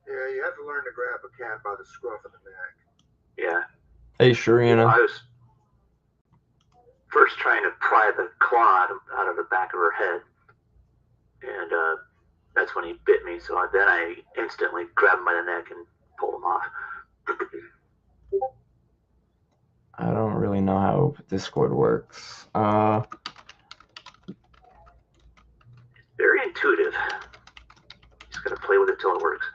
[SPEAKER 2] you have to learn to grab a cat by the scruff of the neck.
[SPEAKER 5] Yeah.
[SPEAKER 1] Hey, Sharina.
[SPEAKER 5] I was first trying to pry the claw out of the back of her head, and that's when he bit me. So then I instantly grabbed him by the neck and pulled him off.
[SPEAKER 1] I don't really know how Discord works.
[SPEAKER 5] Very intuitive. Just gotta play with it till it works.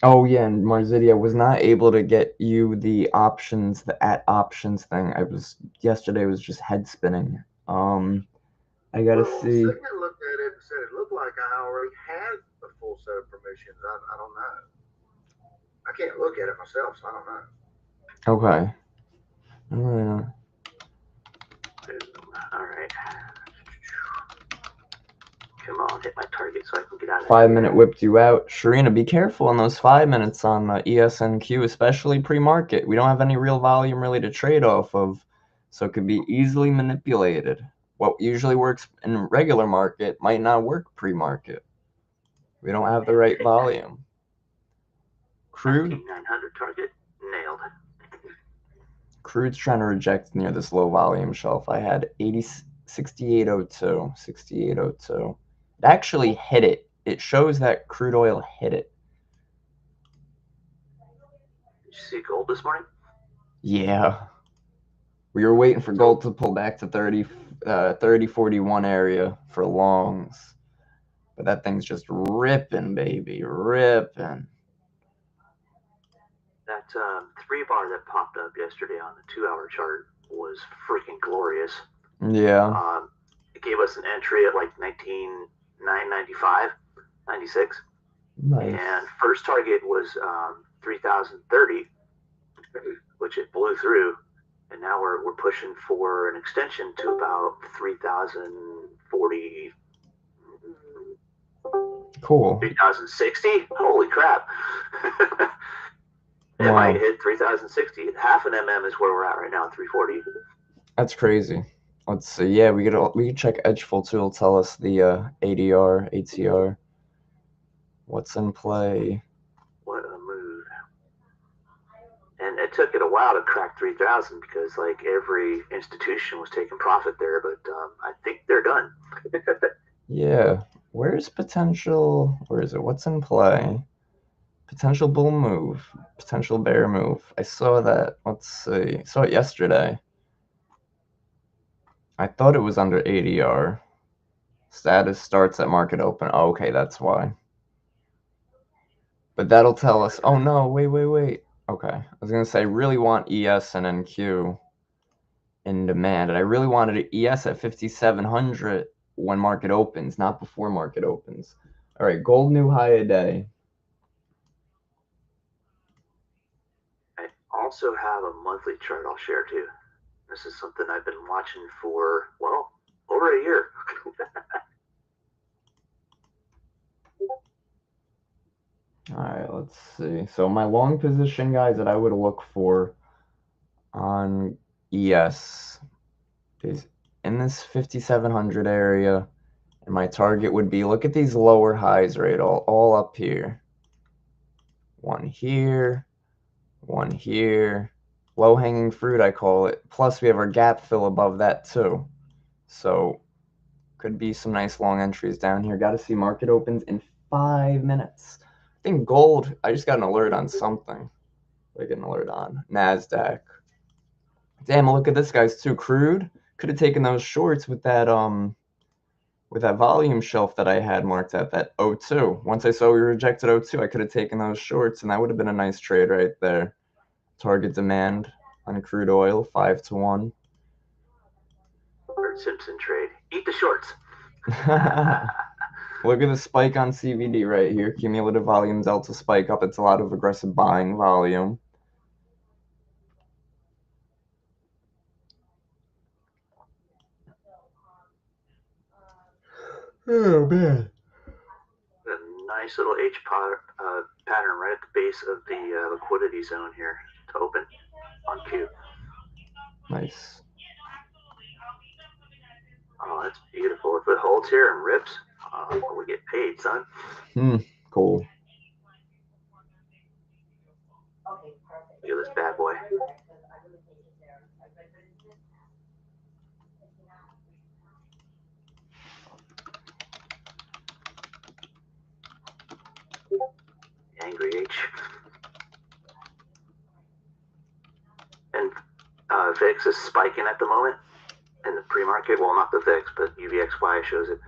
[SPEAKER 1] Oh yeah, and Marzidia was not able to get you the options, the @options thing. Yesterday was just head spinning. I gotta see.
[SPEAKER 2] Signet looked at it and said it looked like I already had a full set of permissions. I don't know. I can't look at it myself, so I don't know.
[SPEAKER 1] Okay. I don't really know.
[SPEAKER 5] All right. Come on, hit my target so I can get out of
[SPEAKER 1] 5 minute whipped you out. Sharina, be careful on those 5 minutes on ESNQ, especially pre-market. We don't have any real volume really to trade off of, so it could be easily manipulated. What usually works in regular market might not work pre-market. We don't have the right volume. Crude.
[SPEAKER 5] 900 target nailed.
[SPEAKER 1] Crude's trying to reject near this low volume shelf. I had 68.02, 68.02. It actually hit it. It shows that crude oil hit it.
[SPEAKER 5] Did you see gold this morning?
[SPEAKER 1] Yeah. We were waiting for gold to pull back to 30.41 area for longs. But that thing's just ripping, baby, ripping.
[SPEAKER 5] That 3-bar that popped up yesterday on the 2-hour chart was freaking glorious.
[SPEAKER 1] Yeah.
[SPEAKER 5] It gave us an entry at like 19,995, 96.
[SPEAKER 1] Nice.
[SPEAKER 5] And first target was 3,030, which it blew through. And now we're pushing for an extension to about 3,040.
[SPEAKER 1] Cool.
[SPEAKER 5] 3,060? Holy crap. It might hit 3,060. Half an mm is where we're at right now, 340.
[SPEAKER 1] That's crazy. Let's see. Yeah, we could check Edgeful too. It'll tell us the ADR, ATR. What's in play?
[SPEAKER 5] What a move. And it took it a while to crack 3,000 because like every institution was taking profit there, but I think they're done.
[SPEAKER 1] Yeah. Where's potential? Where is it? What's in play? Potential bull move. Potential bear move. I saw that. Let's see. I saw it yesterday. I thought it was under ADR. Status starts at market open. Oh, okay, that's why. But that'll tell us. Oh no, wait. Okay. I was gonna say I really want ES and NQ in demand. And I really wanted an ES at 5,700 when market opens, not before market opens. All right, gold new high a day.
[SPEAKER 5] I also have a monthly chart I'll share too. This is something I've been watching for, well, over a year.
[SPEAKER 1] All right, let's see. So my long position, guys, that I would look for on ES is in this 5,700 area. And my target would be, look at these lower highs, right? All up here. One here, one here. Low-hanging fruit, I call it. Plus, we have our gap fill above that, too. So, could be some nice long entries down here. Got to see market opens in 5 minutes. I think gold, I just got an alert on something. Like an alert on NASDAQ. Damn, look at this, guys, too. Crude. Could have taken those shorts with that volume shelf that I had marked at that 02. Once I saw we rejected 02, I could have taken those shorts, and that would have been a nice trade right there. Target demand on crude oil, 5-1.
[SPEAKER 5] Bert Simpson trade. Eat the shorts.
[SPEAKER 1] Look at the spike on CVD right here. Cumulative volume delta spike up. It's a lot of aggressive buying volume. Oh, man.
[SPEAKER 5] A nice little H pattern right at the base of the liquidity zone here to open on Q.
[SPEAKER 1] Nice.
[SPEAKER 5] Oh, that's beautiful. If it holds here and rips, we get paid, son.
[SPEAKER 1] Cool.
[SPEAKER 5] Look at this bad boy. Angry H. And VIX is spiking at the moment in the pre-market. Well, not the VIX, but UVXY shows it.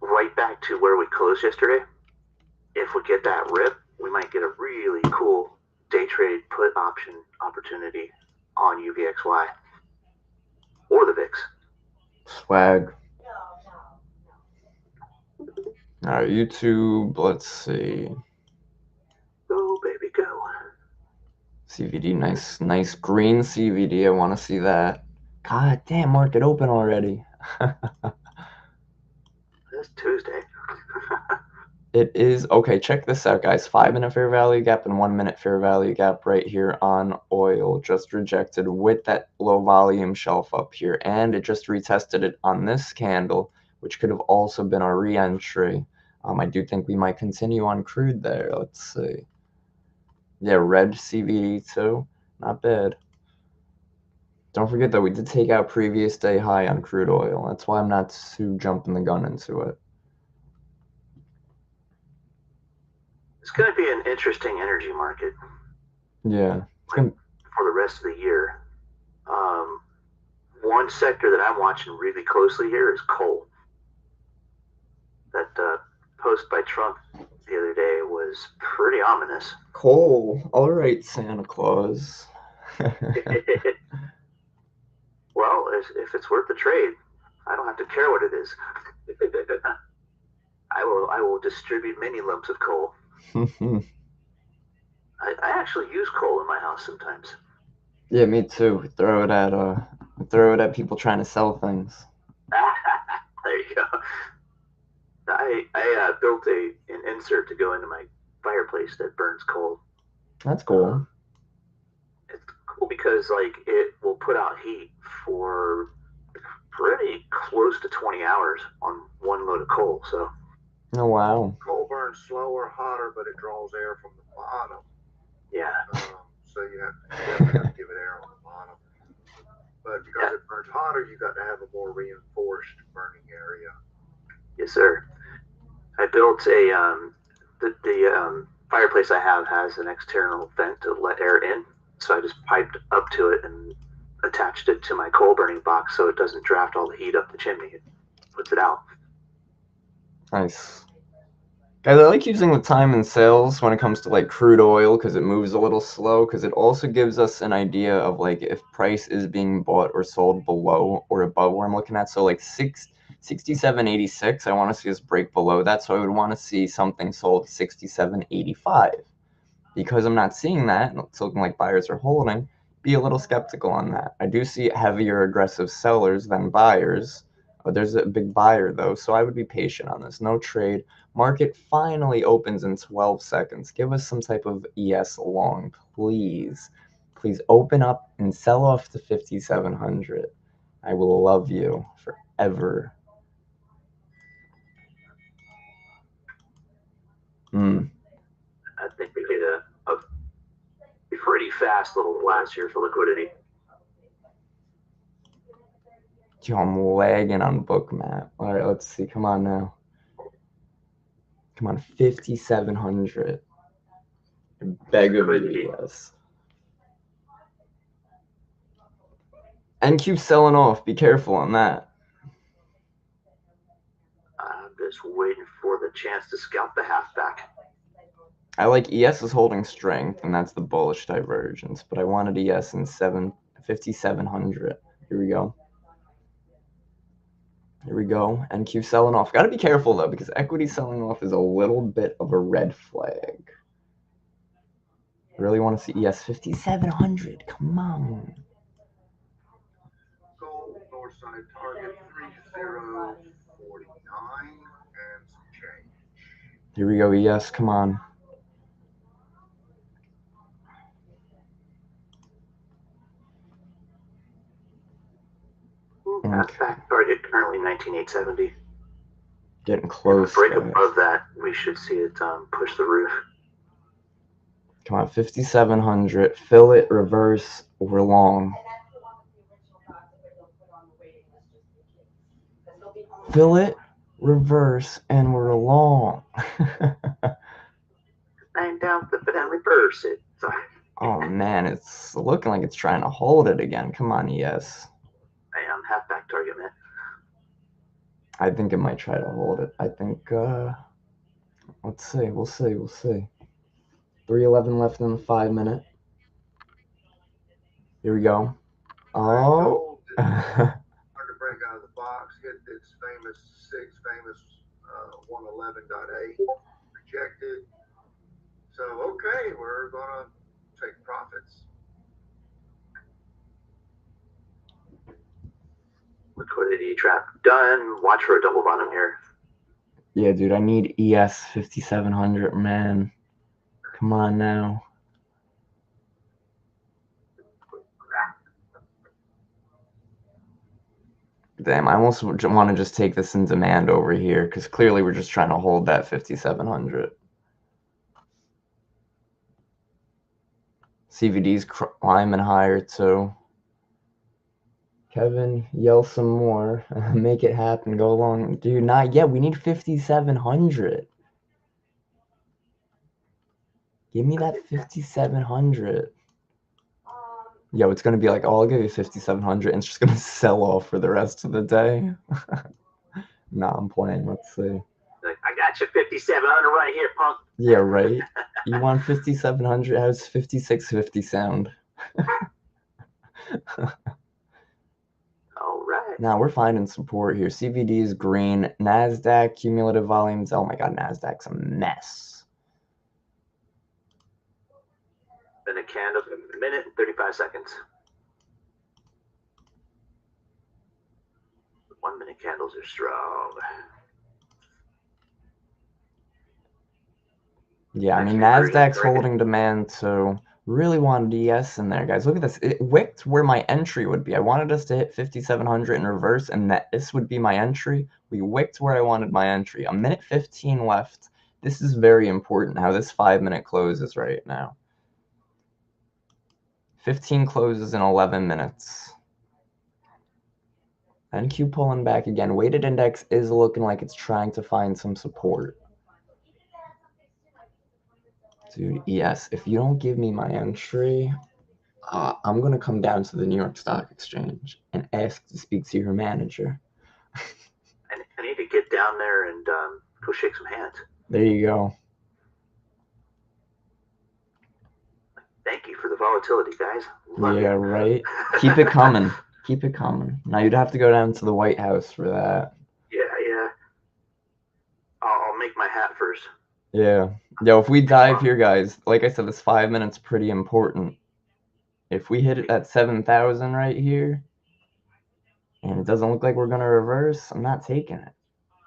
[SPEAKER 5] Right back to where we closed yesterday. If we get that rip, we might get a really cool day trade put option opportunity on UVXY or the VIX.
[SPEAKER 1] Swag. All right, YouTube, let's see.
[SPEAKER 5] Go, baby, go.
[SPEAKER 1] CVD, nice green CVD. I want to see that. God damn, market open already.
[SPEAKER 5] It's Tuesday.
[SPEAKER 1] It is. Okay, check this out, guys. 5-minute fair value gap and 1-minute fair value gap right here on oil. Just rejected with that low volume shelf up here. And it just retested it on this candle, which could have also been our re-entry. I do think we might continue on crude there. Let's see. Yeah, red CVD too. Not bad. Don't forget that we did take out previous day high on crude oil. That's why I'm not too jumping the gun into it.
[SPEAKER 5] It's going to be an interesting energy market.
[SPEAKER 1] Yeah.
[SPEAKER 5] For the rest of the year. One sector that I'm watching really closely here is coal. That post by Trump the other day was pretty ominous.
[SPEAKER 1] Coal. All right, Santa Claus.
[SPEAKER 5] Well, if it's worth the trade, I don't have to care what it is. I will distribute many lumps of coal. I actually use coal in my house sometimes.
[SPEAKER 1] Yeah, me too. We throw it at people trying to sell things.
[SPEAKER 5] There you go. I built an insert to go into my fireplace that burns coal.
[SPEAKER 1] That's cool.
[SPEAKER 5] It's cool because it will put out heat for pretty close to 20 hours on one load of coal. So.
[SPEAKER 1] Oh wow.
[SPEAKER 2] Coal burns slower, hotter, but it draws air from the bottom.
[SPEAKER 5] Yeah.
[SPEAKER 2] So you definitely have to give it air on the bottom. But because it burns hotter, you got to have a more reinforced burning area.
[SPEAKER 5] Yes, sir. I built the fireplace I have has an external vent to let air in. So I just piped up to it and attached it to my coal burning box so it doesn't draft all the heat up the chimney. It puts it out.
[SPEAKER 1] Nice. Guys, I like using the time and sales when it comes to like crude oil because it moves a little slow, because it also gives us an idea of like if price is being bought or sold below or above where I'm looking at. So like 67.86, I want to see us break below that. So I would want to see something sold 67.85. Because I'm not seeing that, and it's looking like buyers are holding, be a little skeptical on that. I do see heavier aggressive sellers than buyers. There's a big buyer though, so I would be patient on this. No trade. Market finally opens in 12 seconds. Give us some type of ES long, please. Please open up and sell off to 5,700. I will love you forever.
[SPEAKER 5] I think we get a pretty fast little blast here for liquidity.
[SPEAKER 1] Yo, I'm lagging on Bookmap. All right, let's see. Come on now. Come on, 5,700. Beg of you, yes. NQ selling off. Be careful on that.
[SPEAKER 5] I'm just waiting for the chance to scalp the halfback.
[SPEAKER 1] I like ES is holding strength, and that's the bullish divergence. But I wanted ES in 5,700. Here we go. Here we go. NQ selling off. Got to be careful, though, because equity selling off is a little bit of a red flag. Really want to see ES 5,700. Come on.
[SPEAKER 2] Gold north side target 3049 and some change.
[SPEAKER 1] Here we go, ES. Come on.
[SPEAKER 5] Halfback target currently 19,870.
[SPEAKER 1] Getting close.
[SPEAKER 5] If we break above that, we should see it push the roof.
[SPEAKER 1] Come on, 5,700. Fill it, reverse, we're long. Fill it, reverse, and we're long.
[SPEAKER 5] Bang down, flip it, and reverse it. Sorry.
[SPEAKER 1] Oh man, it's looking like it's trying to hold it again. Come on, ES.
[SPEAKER 5] I am halfback target, man.
[SPEAKER 1] I think it might try to hold it. I think, let's see. We'll see. 3:11 left in the 5 minute. Here we go. Oh.
[SPEAKER 2] Hard to break out of the box. Hit its famous 111.8. Rejected. So, okay, we're going to take profits.
[SPEAKER 5] Liquidity trap done. Watch for a double bottom here.
[SPEAKER 1] Yeah, dude, I need ES 5,700, man. Come on now. Damn, I almost want to just take this in demand over here, because clearly we're just trying to hold that 5,700. CVD's climbing higher too. Kevin, yell some more. Make it happen. Go along. Dude, not yet. We need 5,700. Give me that 5,700. Yo, it's going to be like, oh, I'll give you 5,700 and it's just going to sell off for the rest of the day. Nah, I'm playing. Let's see.
[SPEAKER 5] Like, I got you 5,700 right here, punk.
[SPEAKER 1] Yeah, right? You want 5,700? How's 5,650 sound?
[SPEAKER 5] All right.
[SPEAKER 1] Now we're finding support here. CVD is green. NASDAQ, cumulative volumes. Oh my God, NASDAQ's a mess.
[SPEAKER 5] Minute candle, a minute and 35 seconds. 1 minute candles are strong.
[SPEAKER 1] Yeah, I mean, NASDAQ's holding demand, so really wanted ES in there, guys. Look at this. It wicked where my entry would be. I wanted us to hit 5,700 in reverse, and that this would be my entry. We wicked where I wanted my entry. A minute 15 left. This is very important how this 5-minute closes right now. 15 closes in 11 minutes. NQ pulling back again. Weighted index is looking like it's trying to find some support. Dude, ES, if you don't give me my entry, I'm going to come down to the New York Stock Exchange and ask to speak to your manager.
[SPEAKER 5] I need to get down there and go shake some hands.
[SPEAKER 1] There you go.
[SPEAKER 5] Thank you for the volatility, guys. Love
[SPEAKER 1] yeah,
[SPEAKER 5] you.
[SPEAKER 1] Right? Keep it coming. Keep it coming. Now, you'd have to go down to the White House for that.
[SPEAKER 5] Yeah. I'll make my hat first.
[SPEAKER 1] Yeah. Yo, if we dive here, guys, like I said, this 5 minutes pretty important. If we hit it at 7,000 right here, and it doesn't look like we're going to reverse, I'm not taking it.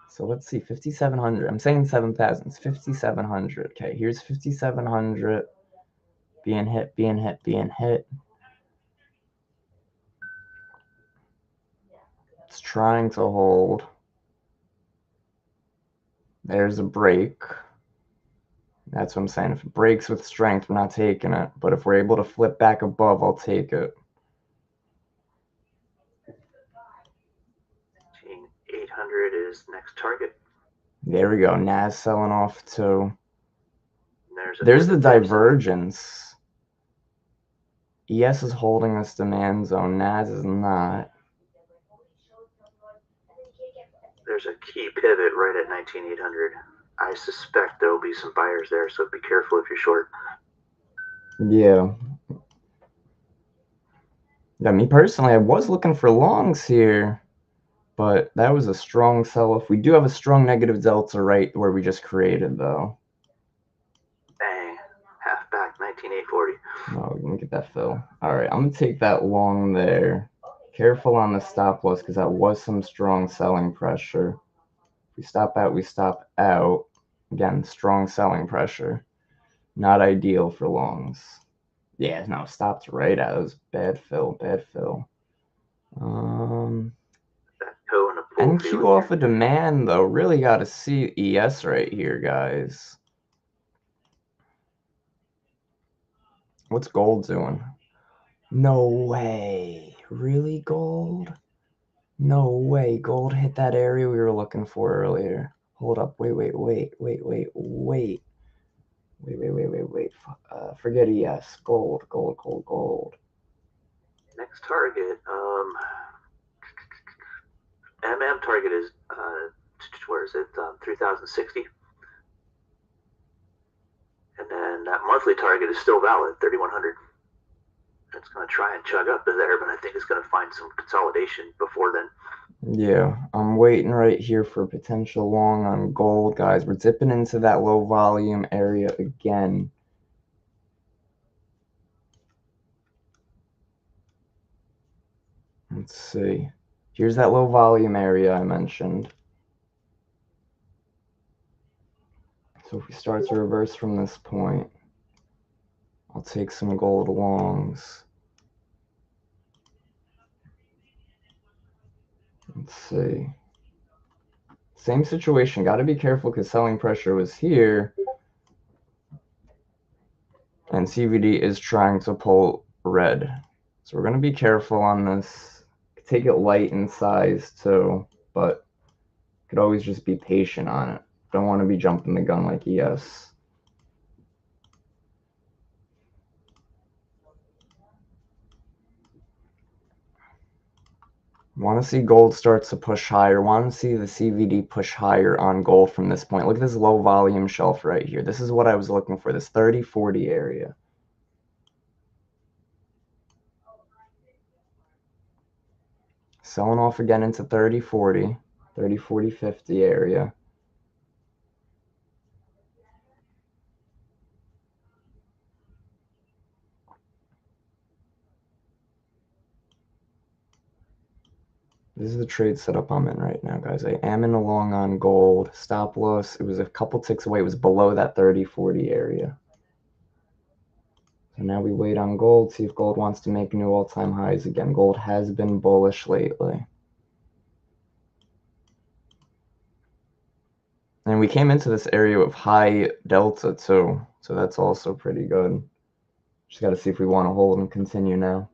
[SPEAKER 1] So let's see, 5,700. I'm saying 7,000. It's 5,700. Okay, here's 5,700. Being hit, being hit, being hit. It's trying to hold. There's a break. That's what I'm saying. If it breaks with strength, we're not taking it. But if we're able to flip back above, I'll take it.
[SPEAKER 5] 800 is next target.
[SPEAKER 1] There we go. NAS selling off too.
[SPEAKER 5] There's
[SPEAKER 1] the divergence. ES is holding this demand zone. NAS is not.
[SPEAKER 5] There's a key pivot right at 19,800. I suspect there will be some buyers there, so be careful if you're short.
[SPEAKER 1] Yeah. Yeah, me personally, I was looking for longs here, but that was a strong sell-off. We do have a strong negative delta right where we just created, though.
[SPEAKER 5] Bang. Half back, 19,840.
[SPEAKER 1] Oh, let me get that fill. All right, I'm going to take that long there. Careful on the stop loss because that was some strong selling pressure. If we stop out, we stop out. Again, strong selling pressure. Not ideal for longs. Yeah, no, stopped right out. It was bad fill, bad fill. NQ off of demand, though. Really got to see ES right here, guys. What's gold doing? No way. Really, gold? No way. Gold hit that area we were looking for earlier. Hold up. Wait. Forget ES. Gold.
[SPEAKER 5] Next target, MM target is, where is it? 3,060. And then that monthly target is still valid, 3,100. It's going to try and chug up there, but I think it's going to find some consolidation before then.
[SPEAKER 1] Yeah, I'm waiting right here for potential long on gold, guys. We're dipping into that low volume area again. Let's see. Here's that low volume area I mentioned. So if we start to reverse from this point, I'll take some gold longs. Let's see. Same situation. Got to be careful because selling pressure was here. And CVD is trying to pull red. So we're going to be careful on this. Take it light in size too, but could always just be patient on it. Don't want to be jumping the gun like ES. Want to see gold starts to push higher. Want to see the CVD push higher on gold from this point. Look at this low volume shelf right here. This is what I was looking for, this 30-40 area. Selling off again into 30-40, 30-40-50 area. This is the trade setup I'm in right now, guys. I am in a long on gold. Stop loss, it was a couple ticks away. It was below that 30-40 area. So now we wait on gold, see if gold wants to make new all-time highs again. Gold has been bullish lately. And we came into this area with high delta too, so that's also pretty good. Just got to see if we want to hold and continue now.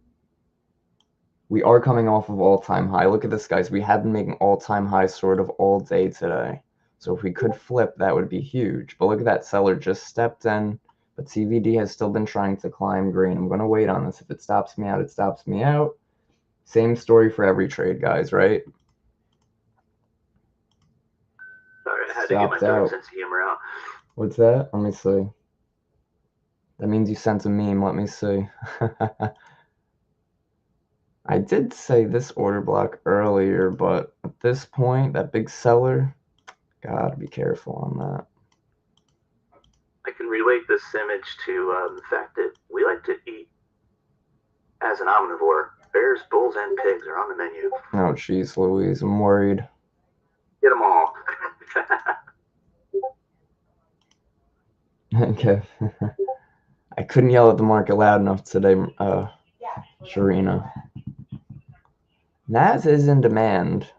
[SPEAKER 1] We are coming off of all-time high. Look at this, guys. We have been making all-time highs sort of all day today. So if we could flip, that would be huge. But look at that. Seller just stepped in, but CVD has still been trying to climb green. I'm going to wait on this. If it stops me out, it stops me out. Same story for every trade, guys, right?
[SPEAKER 5] Sorry, I had to get my dark sense of humor out.
[SPEAKER 1] What's that? Let me see. That means you sent a meme. Let me see. I did say this order block earlier, but at this point, that big seller, gotta be careful on that.
[SPEAKER 5] I can relate this image to the fact that we like to eat as an omnivore. Bears, bulls, and pigs are on the menu.
[SPEAKER 1] Oh, jeez, Louise, I'm worried.
[SPEAKER 5] Get them all.
[SPEAKER 1] Okay. I couldn't yell at the market loud enough today, Sharina. NAS is in demand,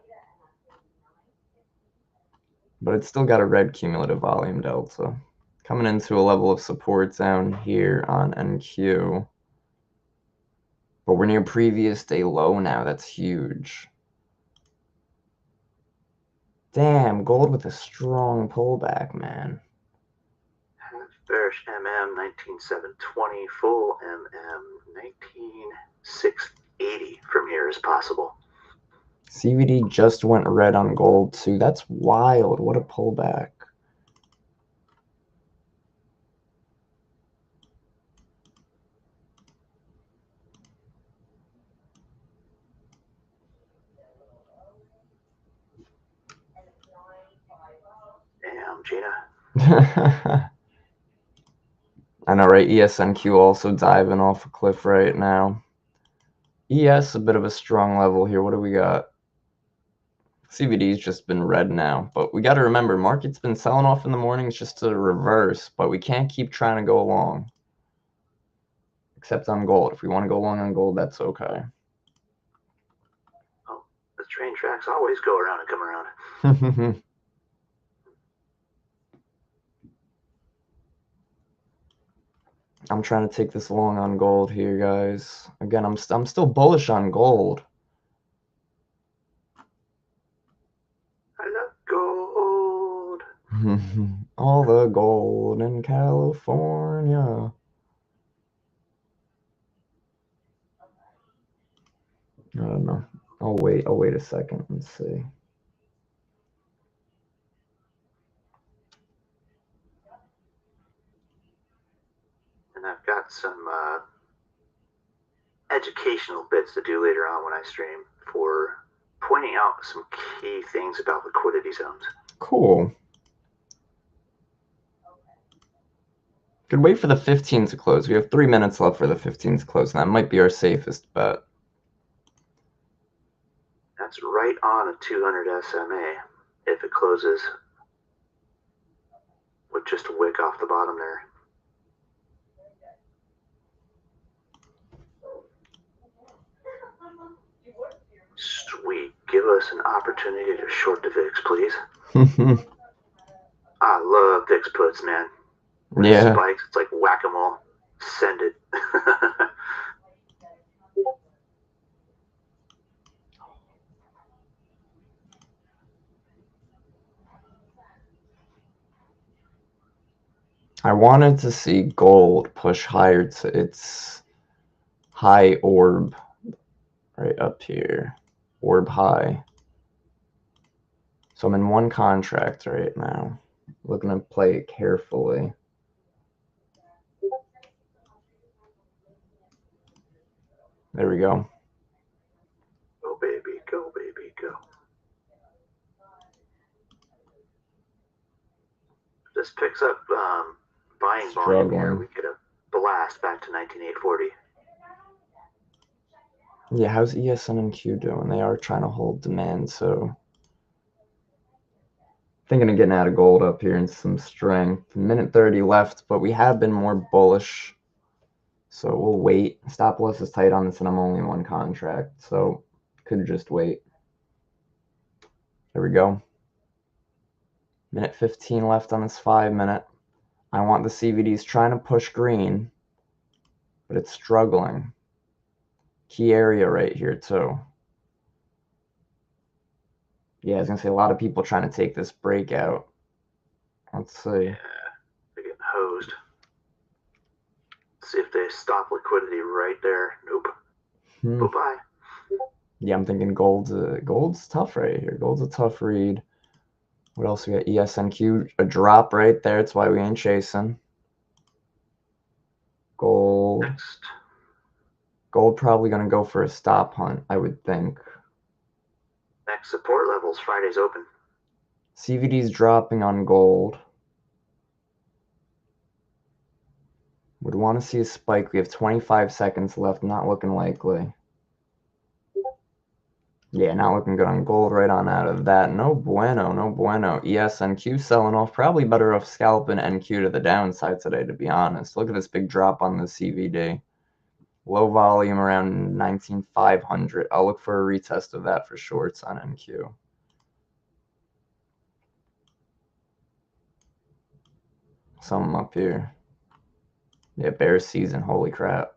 [SPEAKER 1] but it's still got a red cumulative volume delta. Coming into a level of support zone here on NQ. But we're near previous day low now. That's huge. Damn, gold with a strong pullback, man.
[SPEAKER 5] Bearish MM 19720, full MM 19680 from here is possible.
[SPEAKER 1] CVD just went red on gold too. That's wild. What a pullback.
[SPEAKER 5] Damn, Gina.
[SPEAKER 1] I know, right? ESNQ also diving off a cliff right now. ES, a bit of a strong level here. What do we got? CVD's just been red now. But we got to remember, market's been selling off in the mornings just to reverse. But we can't keep trying to go long. Except on gold. If we want to go long on gold, that's okay.
[SPEAKER 5] Oh, the train tracks always go around and come around.
[SPEAKER 1] I'm trying to take this long on gold here, guys. Again, I'm still bullish on gold.
[SPEAKER 5] I love gold.
[SPEAKER 1] All the gold in California. I don't know. I'll wait a second and see.
[SPEAKER 5] And I've got some educational bits to do later on when I stream for pointing out some key things about liquidity zones.
[SPEAKER 1] Cool. Could wait for the 15 to close. We have 3 minutes left for the 15 to close, and that might be our safest bet.
[SPEAKER 5] That's right on a 200 SMA if it closes with just a wick off the bottom there. Sweet. Give us an opportunity to short the VIX, please. I love VIX puts, man. When
[SPEAKER 1] Yeah.
[SPEAKER 5] it spikes, it's like whack-a-mole. Send it.
[SPEAKER 1] I wanted to see gold push higher to its high orb right up here. Orb high. So I'm in one contract right now. Looking to play it carefully. There we go.
[SPEAKER 5] Go, baby, go, baby, go. This picks up buying volume here. We get a blast back to 19,840.
[SPEAKER 1] Yeah, how's ESN and Q doing? They are trying to hold demand, so thinking of getting out of gold up here and some strength. Minute 30 left, but we have been more bullish, so we'll wait. Stop loss is tight on this, and I'm only in one contract, so could just wait. There we go. Minute 15 left on this 5 minute. I want the CVDs trying to push green, but it's struggling. Key area right here too. Yeah, I was gonna say a lot of people trying to take this breakout. Let's see.
[SPEAKER 5] Yeah, they're getting hosed. Let's see if they stop liquidity right there. Nope. Bye-bye.
[SPEAKER 1] Yeah, I'm thinking gold's tough right here. Gold's a tough read. What else we got? ESNQ, a drop right there. That's why we ain't chasing. Gold.
[SPEAKER 5] Next.
[SPEAKER 1] Gold probably gonna go for a stop hunt, I would think.
[SPEAKER 5] Next support levels, Friday's open.
[SPEAKER 1] CVD's dropping on gold. Would want to see a spike. We have 25 seconds left. Not looking likely. Yeah, not looking good on gold. Right on out of that. No bueno, no bueno. ESNQ selling off. Probably better off scalping NQ to the downside today, to be honest. Look at this big drop on the CVD. Low volume around 19,500. I'll look for a retest of that for shorts on NQ. Something up here. Yeah, bear season. Holy crap.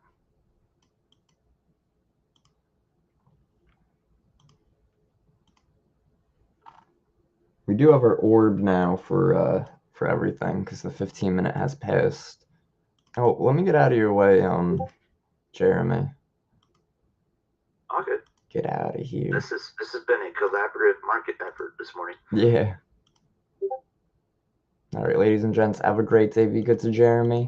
[SPEAKER 1] We do have our orb now for everything because the 15 minute has passed. Oh, let me get out of your way, Jeremy.
[SPEAKER 5] All good.
[SPEAKER 1] Get out of here.
[SPEAKER 5] This has been a collaborative market effort this morning.
[SPEAKER 1] Yeah. All right, ladies and gents, have a great day. Be good to Jeremy.